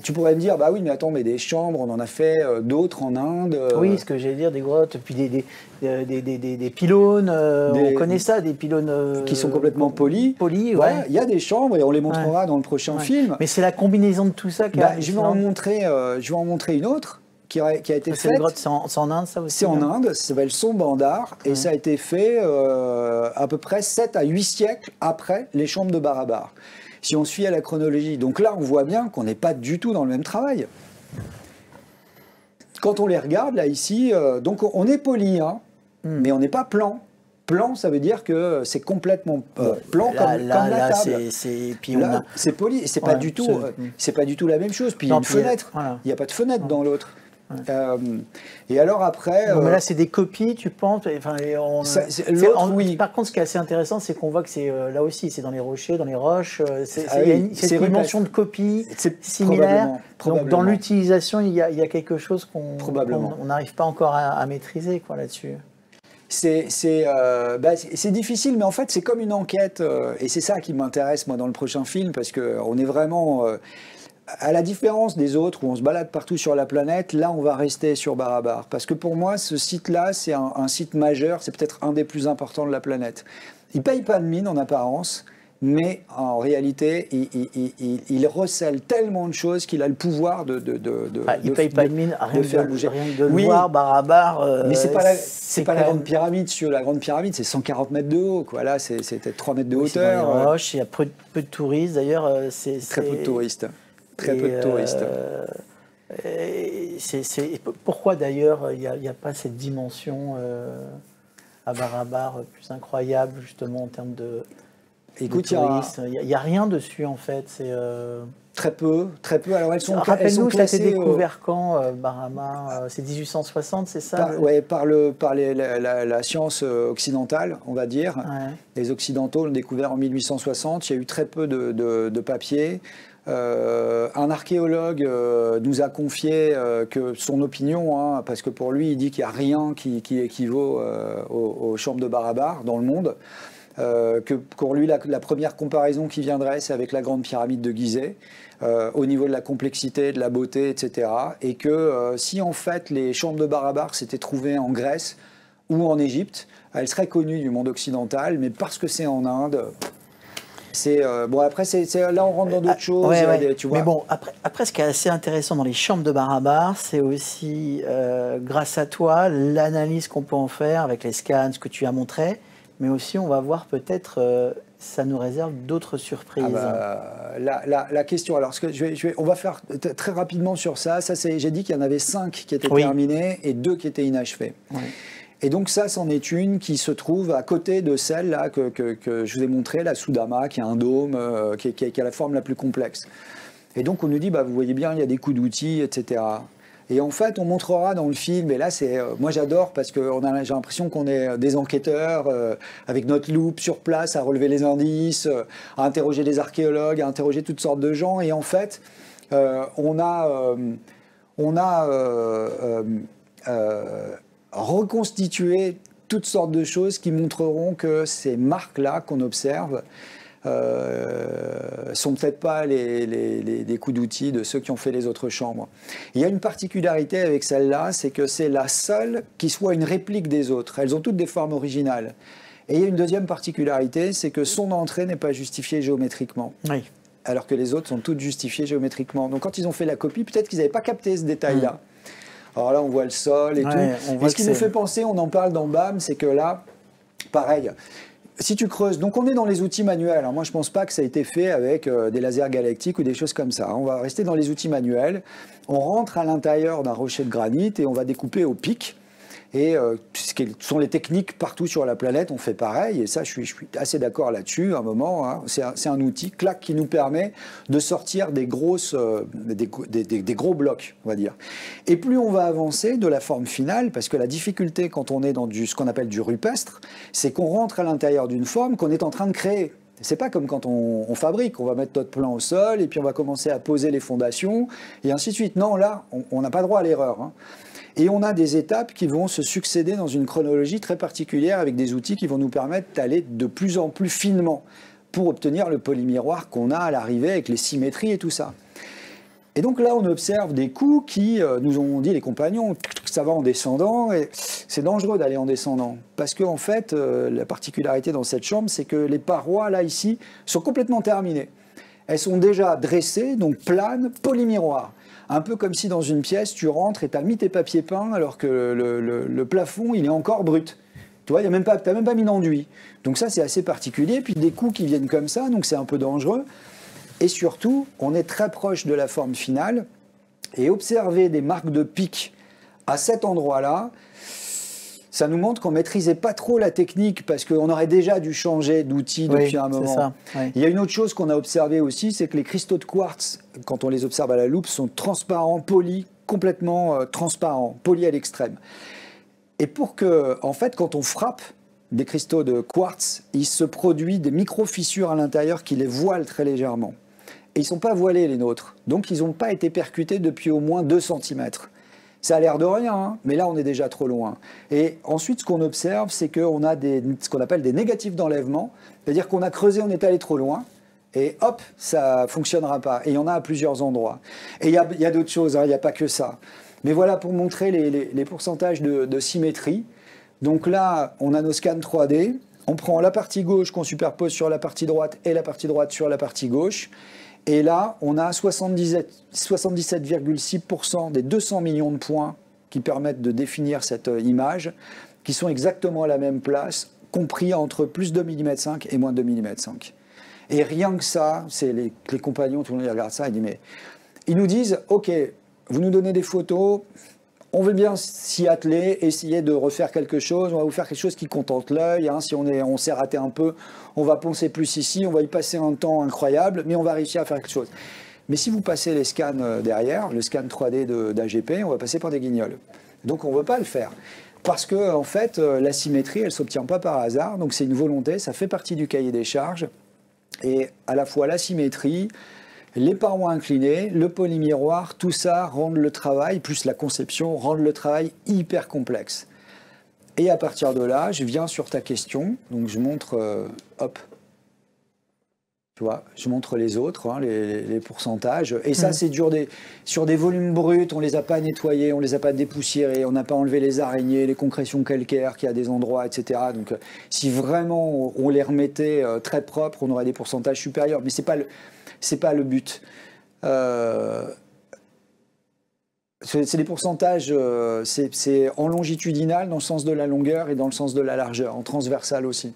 tu pourrais me dire, bah oui, mais attends, mais des chambres, on en a fait d'autres en Inde. Oui, ce que j'allais dire, des grottes, puis des pylônes, on connaît ça, des pylônes... qui sont complètement polis. Polis, Voilà, ouais. il y a des chambres et on les montrera dans le prochain film. Mais c'est la combinaison de tout ça qui est je vais en montrer une autre qui a été c'est faite. les grottes, c'est en Inde, ça aussi? C'est en Inde, ça s'appelle Sombandar, et ça a été fait à peu près 7 à 8 siècles après les chambres de Barabar. Si on se fie à la chronologie. Donc là, on voit bien qu'on n'est pas du tout dans le même travail. Quand on les regarde, là, ici, donc on est poli, hein, mais on n'est pas plan. Plan, ça veut dire que c'est complètement plan comme la table. Là, c'est poli, et c'est pas du tout la même chose. Puis il y a une fenêtre. Voilà. Il n'y a pas de fenêtre dans l'autre. Et alors après... mais là, c'est des copies, tu penses enfin, oui. Par contre, ce qui est assez intéressant, c'est qu'on voit que c'est là aussi, c'est dans les rochers, dans les roches. Il y a cette dimension de copie similaire. Donc, dans l'utilisation, il y a quelque chose qu'on n'arrive pas encore à maîtriser là-dessus. C'est difficile, mais en fait, c'est comme une enquête. Et c'est ça qui m'intéresse, moi, dans le prochain film, parce qu'on est vraiment... à la différence des autres où on se balade partout sur la planète, là on va rester sur Barabar. Parce que pour moi, ce site-là, c'est un site majeur, c'est peut-être un des plus importants de la planète. Il ne paye pas de mine en apparence, mais en réalité, il recèle tellement de choses qu'il a le pouvoir de il ne paye pas de mine, rien que de le voir, Barabar. Mais c'est pas la grande pyramide. Sur la grande pyramide, c'est 140 mètres de haut. Quoi. Là, c'est peut-être 3 mètres de hauteur. Dans les roches, il y a peu de touristes, d'ailleurs. Très peu de touristes. Très peu de touristes. Pourquoi d'ailleurs il n'y a pas cette dimension à Barabar plus incroyable justement en termes de touristes? Il n'y a rien dessus en fait. Très peu. Alors elles sont Rappelle-nous, ça a été découvert quand Barabar? C'est 1860, c'est ça? Oui, par la science occidentale, on va dire. Ouais. Les Occidentaux l'ont découvert en 1860. Il y a eu très peu de papiers. Un archéologue nous a confié que son opinion, hein, parce que pour lui, il dit qu'il n'y a rien qui équivaut aux chambres de Barabar dans le monde, que pour lui, la première comparaison qui viendrait, c'est avec la grande pyramide de Gizeh, au niveau de la complexité, de la beauté, etc. Et que si en fait les chambres de Barabar s'étaient trouvées en Grèce ou en Égypte, elles seraient connues du monde occidental, mais parce que c'est en Inde... bon, après, là, on rentre dans d'autres choses. Tu vois. Mais bon, après, ce qui est assez intéressant dans les chambres de Barabar, c'est aussi, grâce à toi, l'analyse qu'on peut en faire avec les scans, ce que tu as montré, mais aussi, on va voir peut-être, ça nous réserve d'autres surprises. La question, alors, on va faire très rapidement sur ça. J'ai dit qu'il y en avait 5 qui étaient terminés et 2 qui étaient inachevés. Oui. Et donc ça, c'en est une qui se trouve à côté de celle-là que je vous ai montrée, la Soudama, qui a un dôme, qui a la forme la plus complexe. Et donc on nous dit, vous voyez bien, il y a des coups d'outils, etc. Et en fait, on montrera dans le film, et là, moi j'adore parce que j'ai l'impression qu'on est des enquêteurs avec notre loupe sur place à relever les indices, à interroger des archéologues, à interroger toutes sortes de gens. Et en fait, on a reconstituer toutes sortes de choses qui montreront que ces marques-là qu'on observe sont peut-être pas des coups d'outils de ceux qui ont fait les autres chambres. Il y a une particularité avec celle-là, c'est que c'est la seule qui soit une réplique des autres. Elles ont toutes des formes originales. Et il y a une deuxième particularité, c'est que son entrée n'est pas justifiée géométriquement. Oui. Alors que les autres sont toutes justifiées géométriquement. Donc quand ils ont fait la copie, peut-être qu'ils n'avaient pas capté ce détail-là. Alors là, on voit le sol et tout. Et ce qui nous fait penser, on en parle dans BAM, c'est que là, pareil, si tu creuses, donc on est dans les outils manuels. Alors moi, je ne pense pas que ça a été fait avec des lasers galactiques ou des choses comme ça. On va rester dans les outils manuels. On rentre à l'intérieur d'un rocher de granit et on va découper au pic. Et ce sont les techniques partout sur la planète, on fait pareil. Et ça, je suis assez d'accord là-dessus. À un moment, hein, c'est un outil, clac, qui nous permet de sortir des gros blocs, on va dire. Et plus on va avancer de la forme finale, parce que la difficulté quand on est dans ce qu'on appelle du rupestre, c'est qu'on rentre à l'intérieur d'une forme qu'on est en train de créer. C'est pas comme quand on fabrique, on va mettre notre plan au sol et puis on va commencer à poser les fondations et ainsi de suite. Non, là, on n'a pas droit à l'erreur, hein. Et on a des étapes qui vont se succéder dans une chronologie très particulière avec des outils qui vont nous permettre d'aller de plus en plus finement pour obtenir le polymiroir qu'on a à l'arrivée avec les symétries et tout ça. Et donc là, on observe des coups qui nous ont dit les compagnons, ça va en descendant, et c'est dangereux d'aller en descendant. Parce qu'en fait, la particularité dans cette chambre, c'est que les parois, là, ici, sont complètement terminées. Elles sont déjà dressées, donc planes, polymiroir. Un peu comme si dans une pièce, tu rentres et tu as mis tes papiers peints alors que le plafond, il est encore brut. Tu vois, tu n'as même pas mis d'enduit. Donc ça, c'est assez particulier. Puis des coups qui viennent comme ça, donc c'est un peu dangereux. Et surtout, on est très proche de la forme finale. Et observer des marques de pic à cet endroit-là, ça nous montre qu'on ne maîtrisait pas trop la technique parce qu'on aurait déjà dû changer d'outil depuis un moment. Ça, oui. Il y a une autre chose qu'on a observé aussi, c'est que les cristaux de quartz, quand on les observe à la loupe, sont transparents, polis, complètement transparents, polis à l'extrême. Et pour que, en fait, quand on frappe des cristaux de quartz, il se produit des micro-fissures à l'intérieur qui les voilent très légèrement. Et ils ne sont pas voilés, les nôtres. Donc, ils n'ont pas été percutés depuis au moins 2 cm. Ça a l'air de rien, hein, mais là, on est déjà trop loin. Et ensuite, ce qu'on observe, c'est qu'on a ce qu'on appelle des négatifs d'enlèvement. C'est-à-dire qu'on a creusé, on est allé trop loin, et hop, ça ne fonctionnera pas. Et il y en a à plusieurs endroits. Et il y a d'autres choses, hein, il n'y a pas que ça. Mais voilà pour montrer les pourcentages de symétrie. Donc là, on a nos scans 3D. On prend la partie gauche qu'on superpose sur la partie droite et la partie droite sur la partie gauche. Et là, on a 77,6% des 200 millions de points qui permettent de définir cette image, qui sont exactement à la même place, compris entre plus 2 mm 5 et moins 2 mm 5. Et rien que ça, c'est les compagnons, tout le monde regarde ça et dit, mais ils nous disent, ok, vous nous donnez des photos, on veut bien s'y atteler, essayer de refaire quelque chose, on va vous faire quelque chose qui contente l'œil, hein, si on s'est raté un peu, on va poncer plus ici, on va y passer un temps incroyable, mais on va réussir à faire quelque chose. Mais si vous passez les scans derrière, le scan 3D d'AGP, on va passer par des guignols. Donc on ne veut pas le faire. Parce que, en fait, la symétrie, elle ne s'obtient pas par hasard, donc c'est une volonté, ça fait partie du cahier des charges, et à la fois la symétrie, les parois inclinées, le polymiroir, tout ça rendent le travail, plus la conception, rendent le travail hyper complexe. Et à partir de là, je viens sur ta question, donc je montre, hop, tu vois, je montre les autres, hein, les pourcentages. Et ça, c'est dur sur des volumes bruts, on ne les a pas nettoyés, on ne les a pas dépoussiérés, on n'a pas enlevé les araignées, les concrétions calcaires qu'il y a des endroits, etc. Donc si vraiment on les remettait très propres, on aurait des pourcentages supérieurs. Mais c'est pas le but. C'est des pourcentages, c'est en longitudinal dans le sens de la longueur et dans le sens de la largeur, en transversal aussi.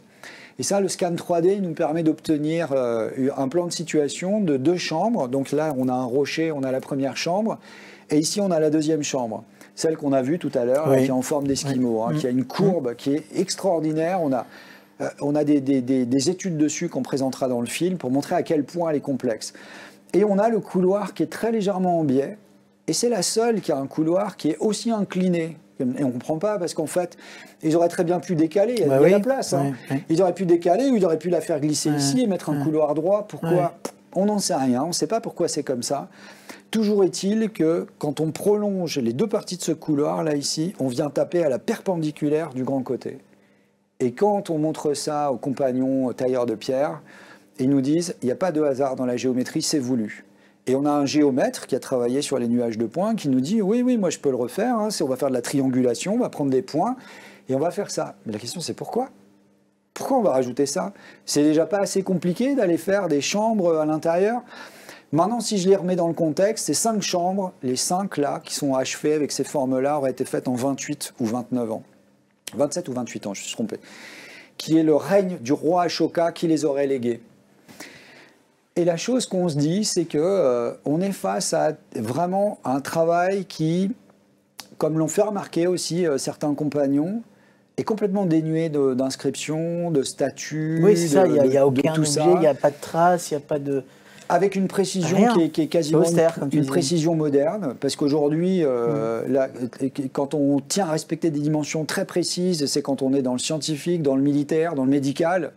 Et ça, le scan 3D nous permet d'obtenir un plan de situation de 2 chambres. Donc là, on a un rocher, on a la première chambre, et ici, on a la deuxième chambre, celle qu'on a vue tout à l'heure, qui est en forme d'esquimau, qui a une courbe qui est extraordinaire. On a des études dessus qu'on présentera dans le film pour montrer à quel point elle est complexe. Et on a le couloir qui est très légèrement en biais, et c'est la seule qui a un couloir qui est aussi incliné. Et on ne comprend pas parce qu'en fait, ils auraient très bien pu décaler, il y a de la place. Hein. Ils auraient pu décaler ou ils auraient pu la faire glisser ici et mettre un couloir droit. Pourquoi? On n'en sait rien, on ne sait pas pourquoi c'est comme ça. Toujours est-il que quand on prolonge les 2 parties de ce couloir, là ici, on vient taper à la perpendiculaire du grand côté. Et quand on montre ça aux compagnons tailleurs de pierre, ils nous disent il n'y a pas de hasard dans la géométrie, c'est voulu. Et on a un géomètre qui a travaillé sur les nuages de points qui nous dit oui, moi je peux le refaire, hein, on va faire de la triangulation, on va prendre des points et on va faire ça. Mais la question c'est pourquoi? Pourquoi on va rajouter ça? C'est déjà pas assez compliqué d'aller faire des chambres à l'intérieur? Maintenant, si je les remets dans le contexte, ces 5 chambres, les 5 là, qui sont achevées avec ces formes-là, auraient été faites en 28 ou 29 ans. 27 ou 28 ans, je suis trompé. qui est le règne du roi Ashoka qui les aurait légués. Et la chose qu'on se dit, c'est que on est face à vraiment un travail qui, comme l'ont fait remarquer aussi certains compagnons, est complètement dénué d'inscriptions, de statuts. Oui, c'est ça, il n'y a aucun objet, il n'y a pas de traces, il n'y a pas de... Avec une précision qui est quasiment austère, une précision moderne, parce qu'aujourd'hui, quand on tient à respecter des dimensions très précises, c'est quand on est dans le scientifique, dans le militaire, dans le médical,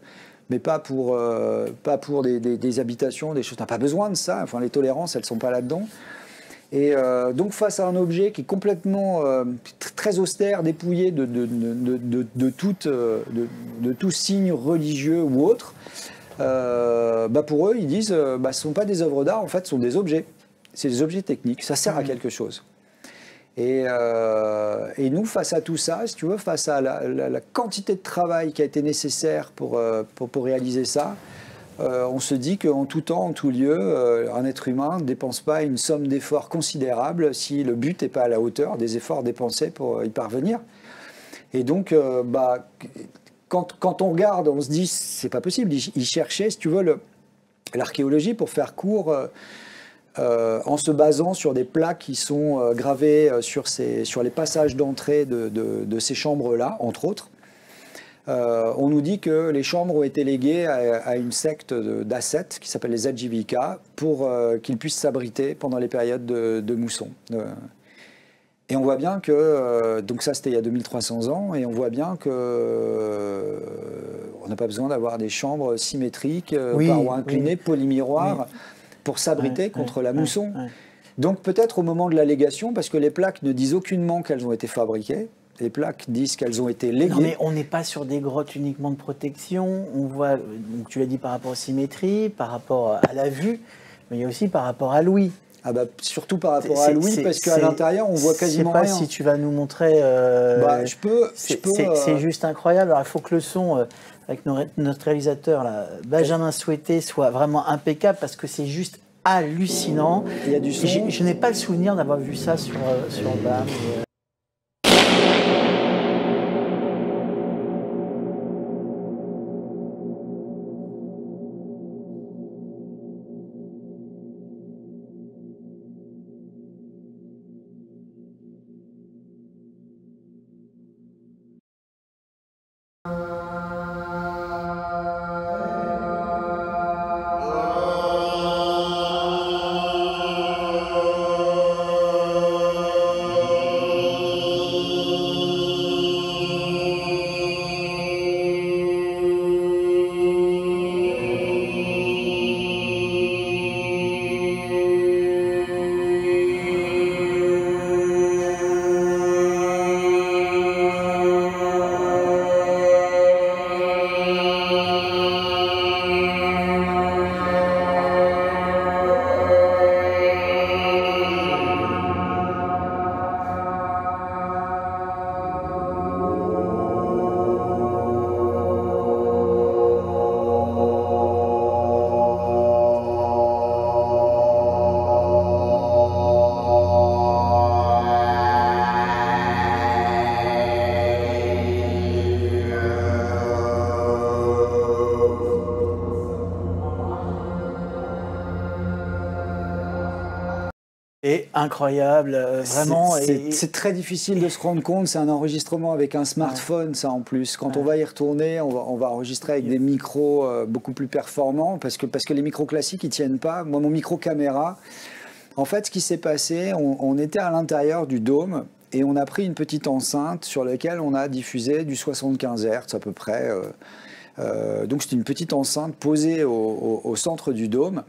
mais pas pour des habitations, des choses. On n'a pas besoin de ça, enfin, les tolérances, elles ne sont pas là-dedans. Et donc face à un objet qui est complètement très austère, dépouillé de tout signe religieux ou autre, pour eux, ils disent ce ne sont pas des œuvres d'art, en fait, ce sont des objets. C'est des objets techniques, ça sert à quelque chose. Et nous, face à tout ça, si tu veux, face à la quantité de travail qui a été nécessaire pour réaliser ça, on se dit qu'en tout temps, en tout lieu, un être humain ne dépense pas une somme d'efforts considérable si le but n'est pas à la hauteur des efforts dépensés pour y parvenir. Et donc, quand on regarde, on se dit, c'est pas possible. Ils cherchaient, si tu veux, l'archéologie, pour faire court, en se basant sur des plaques qui sont gravées sur les passages d'entrée de ces chambres-là, entre autres. On nous dit que les chambres ont été léguées à une secte d'ascètes qui s'appelle les Ajivika pour qu'ils puissent s'abriter pendant les périodes de mousson. Et on voit bien que, donc ça c'était il y a 2300 ans, et on voit bien que on n'a pas besoin d'avoir des chambres symétriques, parois inclinées, polymiroirs, pour s'abriter contre la mousson. Donc peut-être au moment de l'allégation, parce que les plaques ne disent aucunement qu'elles ont été fabriquées, les plaques disent qu'elles ont été léguées. Non, mais on n'est pas sur des grottes uniquement de protection. On voit, donc tu l'as dit, par rapport aux symétries, par rapport à la vue, mais il y a aussi par rapport à l'ouïe. Surtout par rapport à l'ouïe, parce qu'à l'intérieur, on voit quasiment rien. Je ne sais pas si tu vas nous montrer... je peux. C'est juste incroyable. Alors, il faut que le son, avec notre réalisateur, là, Benjamin Souhaité, soit vraiment impeccable, parce que c'est juste hallucinant. Il y a du son. Je n'ai pas le souvenir d'avoir vu ça sur BAM. Et incroyable, vraiment. C'est très difficile de se rendre compte, c'est un enregistrement avec un smartphone, ça en plus. Quand on va y retourner, on va enregistrer avec des micros beaucoup plus performants, parce que les micros classiques, ils tiennent pas. Moi, mon micro caméra, en fait, ce qui s'est passé, on était à l'intérieur du dôme, et on a pris une petite enceinte sur laquelle on a diffusé du 75 Hz à peu près. Donc c'est une petite enceinte posée au centre du dôme.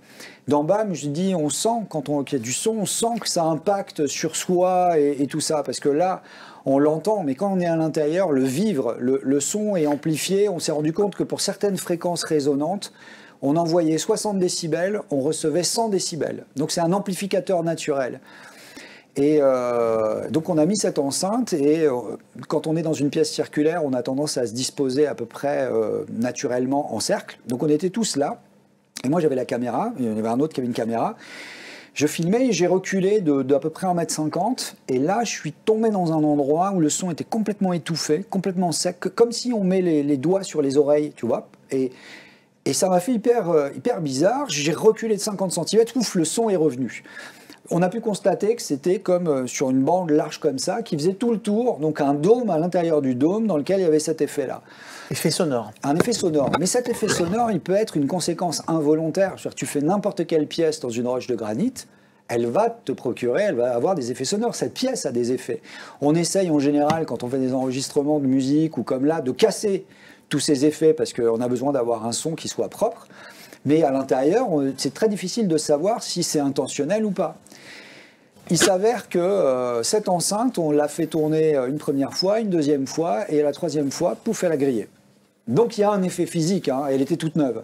D'en bas, je dis, on sent, qu'il y a du son, on sent que ça impacte sur soi et tout ça, parce que là, on l'entend, mais quand on est à l'intérieur, le son est amplifié. On s'est rendu compte que pour certaines fréquences résonantes, on envoyait 60 décibels, on recevait 100 décibels. Donc c'est un amplificateur naturel. Et donc on a mis cette enceinte, et quand on est dans une pièce circulaire, on a tendance à se disposer à peu près naturellement en cercle. Donc on était tous là, et moi j'avais la caméra, il y en avait un autre qui avait une caméra. Je filmais et j'ai reculé d'à peu près 1,50 m. Et là, je suis tombé dans un endroit où le son était complètement étouffé, complètement sec, comme si on met les doigts sur les oreilles, tu vois. Et ça m'a fait hyper bizarre. J'ai reculé de 50 cm, ouf, le son est revenu. On a pu constater que c'était comme sur une bande large comme ça, qui faisait tout le tour, donc un dôme à l'intérieur du dôme dans lequel il y avait cet effet-là. Effet sonore. Un effet sonore. Mais cet effet sonore, il peut être une conséquence involontaire. C'est-à-dire, tu fais n'importe quelle pièce dans une roche de granit, elle va te procurer, elle va avoir des effets sonores. Cette pièce a des effets. On essaye en général, quand on fait des enregistrements de musique ou comme là, de casser tous ces effets parce qu'on a besoin d'avoir un son qui soit propre. Mais à l'intérieur, c'est très difficile de savoir si c'est intentionnel ou pas. Il s'avère que cette enceinte, on l'a fait tourner une première fois, une deuxième fois, et la troisième fois, pouf, elle a grillé. Donc il y a un effet physique, hein, elle était toute neuve.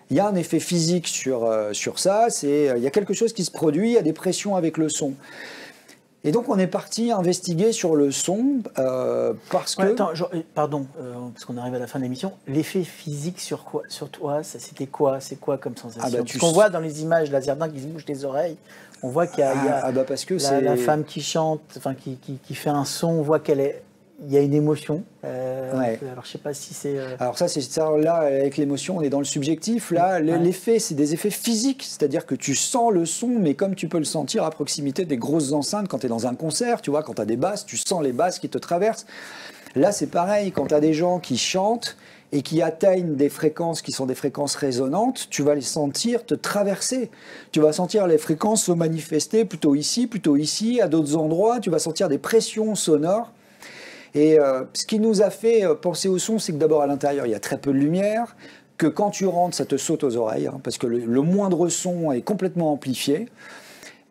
Il y a un effet physique sur ça, il y a quelque chose qui se produit, il y a des pressions avec le son. Et donc on est parti investiguer sur le son parce que... Attends, pardon, parce qu'on arrive à la fin de l'émission. L'effet physique sur quoi, sur toi, c'était quoi? C'est quoi comme sensation? Parce qu'on voit dans les images Laserdisc qui se bouge les oreilles, on voit qu'il y a, parce que la femme qui chante, enfin qui fait un son, on voit il y a une émotion. Ouais. Alors je sais pas si c'est... Alors ça, là, avec l'émotion, on est dans le subjectif. Là, l'effet, c'est des effets physiques. C'est-à-dire que tu sens le son, mais comme tu peux le sentir à proximité des grosses enceintes, quand tu es dans un concert, tu vois, quand tu as des basses, tu sens les basses qui te traversent. Là, c'est pareil, quand tu as des gens qui chantent et qui atteignent des fréquences qui sont des fréquences résonantes, tu vas les sentir te traverser. Tu vas sentir les fréquences se manifester plutôt ici, à d'autres endroits. Tu vas sentir des pressions sonores. Et ce qui nous a fait penser au son, c'est que d'abord à l'intérieur, il y a très peu de lumière, que quand tu rentres, ça te saute aux oreilles, hein, parce que le moindre son est complètement amplifié.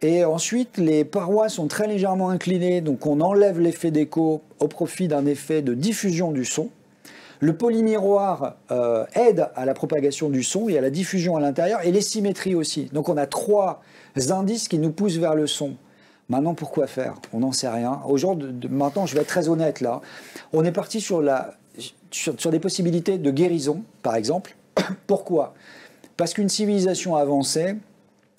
Et ensuite, les parois sont très légèrement inclinées, donc on enlève l'effet d'écho au profit d'un effet de diffusion du son. Le polymiroir aide à la propagation du son et à la diffusion à l'intérieur, et les symétries aussi. Donc on a 3 indices qui nous poussent vers le son. Maintenant, pourquoi faire? On n'en sait rien. Maintenant, je vais être très honnête là. On est parti sur des possibilités de guérison, par exemple. Pourquoi? Parce qu'une civilisation avancée,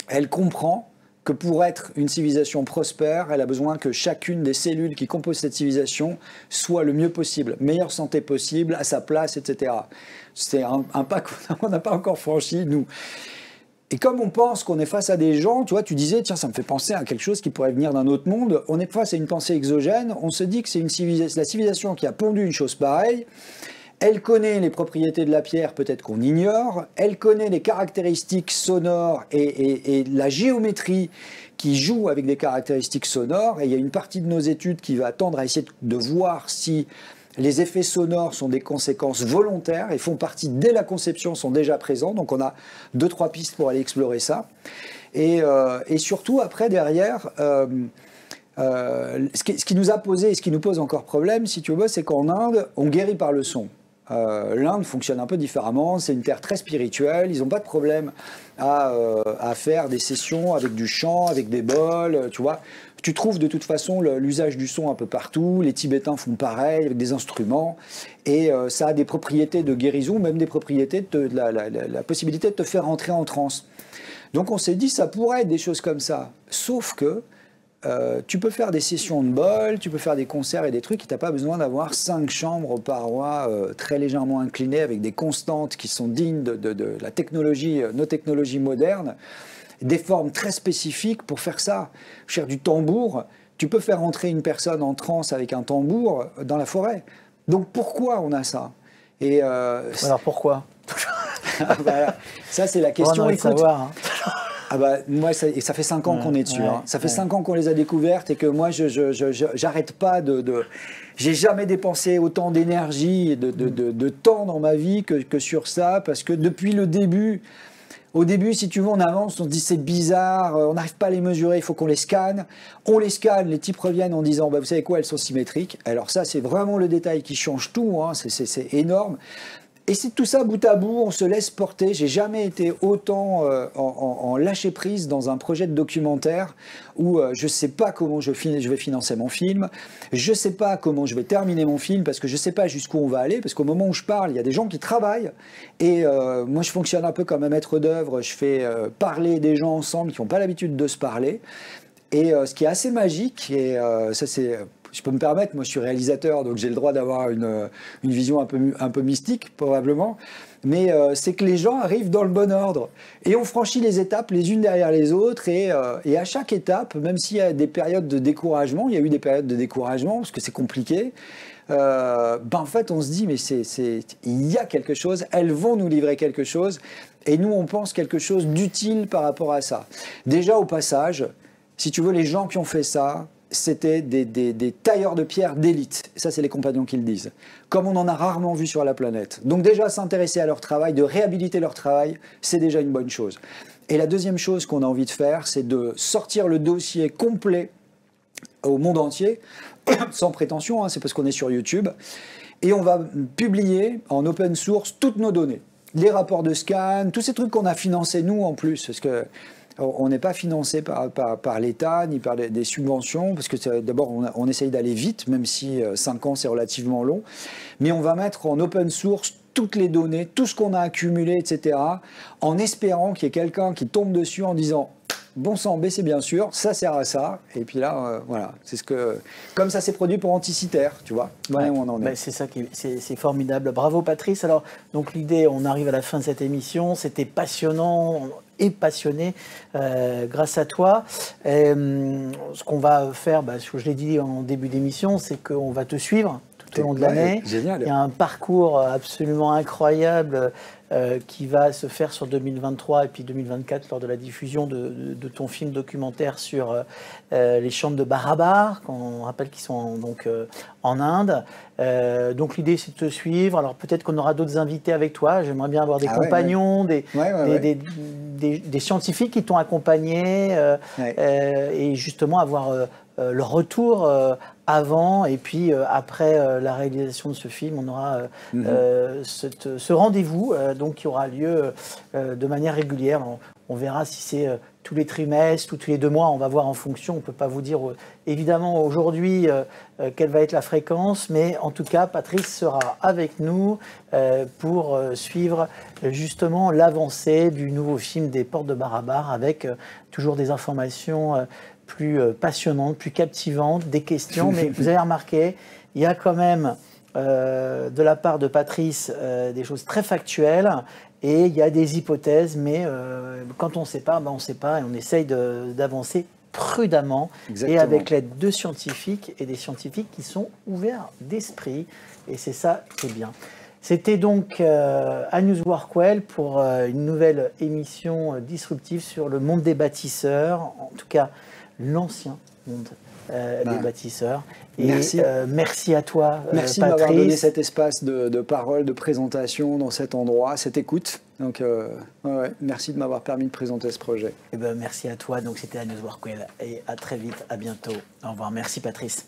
elle comprend que pour être une civilisation prospère, elle a besoin que chacune des cellules qui composent cette civilisation soit le mieux possible, meilleure santé possible, à sa place, etc. C'est un pas qu'on n'a pas encore franchi, nous. Et comme on pense qu'on est face à des gens, tu vois, tu disais, tiens, ça me fait penser à quelque chose qui pourrait venir d'un autre monde. On est face à une pensée exogène. On se dit que c'est la civilisation qui a pondu une chose pareille. Elle connaît les propriétés de la pierre, peut-être qu'on ignore. Elle connaît les caractéristiques sonores et la géométrie qui joue avec des caractéristiques sonores. Et il y a une partie de nos études qui va tendre à essayer de voir si les effets sonores sont des conséquences volontaires et font partie, dès la conception, sont déjà présents. Donc on a 2-3 pistes pour aller explorer ça. Et surtout, après, derrière, ce qui nous a posé et ce qui nous pose encore problème, si tu veux, c'est qu'en Inde, on guérit par le son. L'Inde fonctionne un peu différemment, c'est une terre très spirituelle, ils n'ont pas de problème à faire des sessions avec du chant, avec des bols, tu vois. Tu trouves de toute façon l'usage du son un peu partout, les Tibétains font pareil avec des instruments, et ça a des propriétés de guérison, même des propriétés la possibilité de te faire entrer en transe. Donc on s'est dit, ça pourrait être des choses comme ça, sauf que tu peux faire des sessions de bol, tu peux faire des concerts et des trucs, et tu n'as pas besoin d'avoir 5 chambres aux parois très légèrement inclinées avec des constantes qui sont dignes de la technologie, nos technologies modernes, des formes très spécifiques pour faire ça. Cher du tambour, tu peux faire entrer une personne en transe avec un tambour dans la forêt. Donc pourquoi on a ça? Et alors pourquoi? Voilà. Ça c'est la question. On a savoir, hein. Ah bah, moi, ça fait 5 ans qu'on est dessus. Hein. Ça fait 5 ans qu'on les a découvertes et que moi, j'arrête pas j'ai jamais dépensé autant d'énergie et de temps dans ma vie que sur ça, parce que depuis le début, au début, si tu veux, on avance, on se dit c'est bizarre, on n'arrive pas à les mesurer, il faut qu'on les scanne. On les scanne, les types reviennent en disant, bah, vous savez quoi, elles sont symétriques. Alors ça, c'est vraiment le détail qui change tout, hein, c'est énorme. Et c'est tout ça bout à bout, on se laisse porter. J'ai jamais été autant en lâcher prise dans un projet de documentaire où je sais pas comment je vais financer mon film, je sais pas comment je vais terminer mon film parce que je sais pas jusqu'où on va aller, parce qu'au moment où je parle, il y a des gens qui travaillent et moi je fonctionne un peu comme un maître d'œuvre, je fais parler des gens ensemble qui n'ont pas l'habitude de se parler. Et ce qui est assez magique, et ça c'est... Je peux me permettre, moi je suis réalisateur, donc j'ai le droit d'avoir une vision un peu mystique, probablement. Mais c'est que les gens arrivent dans le bon ordre. Et on franchit les étapes les unes derrière les autres. Et à chaque étape, même s'il y a des périodes de découragement, il y a eu des périodes de découragement, parce que c'est compliqué, en fait on se dit, mais il y a quelque chose, elles vont nous livrer quelque chose. Et nous, on pense quelque chose d'utile par rapport à ça. Déjà, au passage, si tu veux, les gens qui ont fait ça, c'était des tailleurs de pierre d'élite. Et ça, c'est les compagnons qui le disent. Comme on en a rarement vu sur la planète. Donc déjà, s'intéresser à leur travail, de réhabiliter leur travail, c'est déjà une bonne chose. Et la deuxième chose qu'on a envie de faire, c'est de sortir le dossier complet au monde entier, sans prétention, hein, c'est parce qu'on est sur YouTube. Et on va publier en open source toutes nos données. Les rapports de scan, tous ces trucs qu'on a financés nous en plus, parce que on n'est pas financé par l'État ni par des subventions, parce que d'abord on essaye d'aller vite, même si 5 ans c'est relativement long, mais on va mettre en open source toutes les données, tout ce qu'on a accumulé, etc., en espérant qu'il y ait quelqu'un qui tombe dessus en disant « bon sang, c'est bien sûr, ça sert à ça », et puis là, voilà, c'est comme ça s'est produit pour Anticiter, tu vois, voilà où on en est. C'est ça c'est formidable. Bravo Patrice. Alors, donc l'idée, on arrive à la fin de cette émission, c'était passionnant et passionné grâce à toi. Ce qu'on va faire, je l'ai dit en début d'émission, c'est qu'on va te suivre tout au long de l'année. Génial. Il y a un parcours absolument incroyable qui va se faire sur 2023 et puis 2024 lors de la diffusion de ton film documentaire sur les chambres de Barabar, qu'on rappelle qu'ils sont donc en Inde. Donc l'idée c'est de te suivre. Alors peut-être qu'on aura d'autres invités avec toi. J'aimerais bien avoir des compagnons, des scientifiques qui t'ont accompagné et justement avoir le retour avant et puis après la réalisation de ce film, on aura ce rendez-vous donc qui aura lieu de manière régulière. On verra si c'est tous les trimestres ou tous les 2 mois, on va voir en fonction. On ne peut pas vous dire évidemment aujourd'hui quelle va être la fréquence, mais en tout cas, Patrice sera avec nous pour suivre justement l'avancée du nouveau film des Portes de Barabar avec toujours des informations plus passionnantes, plus captivantes, des questions. Mais vous avez remarqué, il y a quand même de la part de Patrice des choses très factuelles. Et il y a des hypothèses, mais quand on ne sait pas, on ne sait pas, et on essaye d'avancer prudemment. Exactement. Et avec l'aide de scientifiques, et des scientifiques qui sont ouverts d'esprit, et c'est ça qui est bien. C'était donc Agnès Workwell pour une nouvelle émission disruptive sur le monde des bâtisseurs, en tout cas l'ancien monde des bâtisseurs. Et merci à toi, merci Patrice. de m'avoir donné cet espace de parole, de présentation dans cet endroit, cette écoute. Donc, merci de m'avoir permis de présenter ce projet. Merci à toi. Donc, c'était Agnès Workwell. Et à très vite, à bientôt. Au revoir. Merci, Patrice.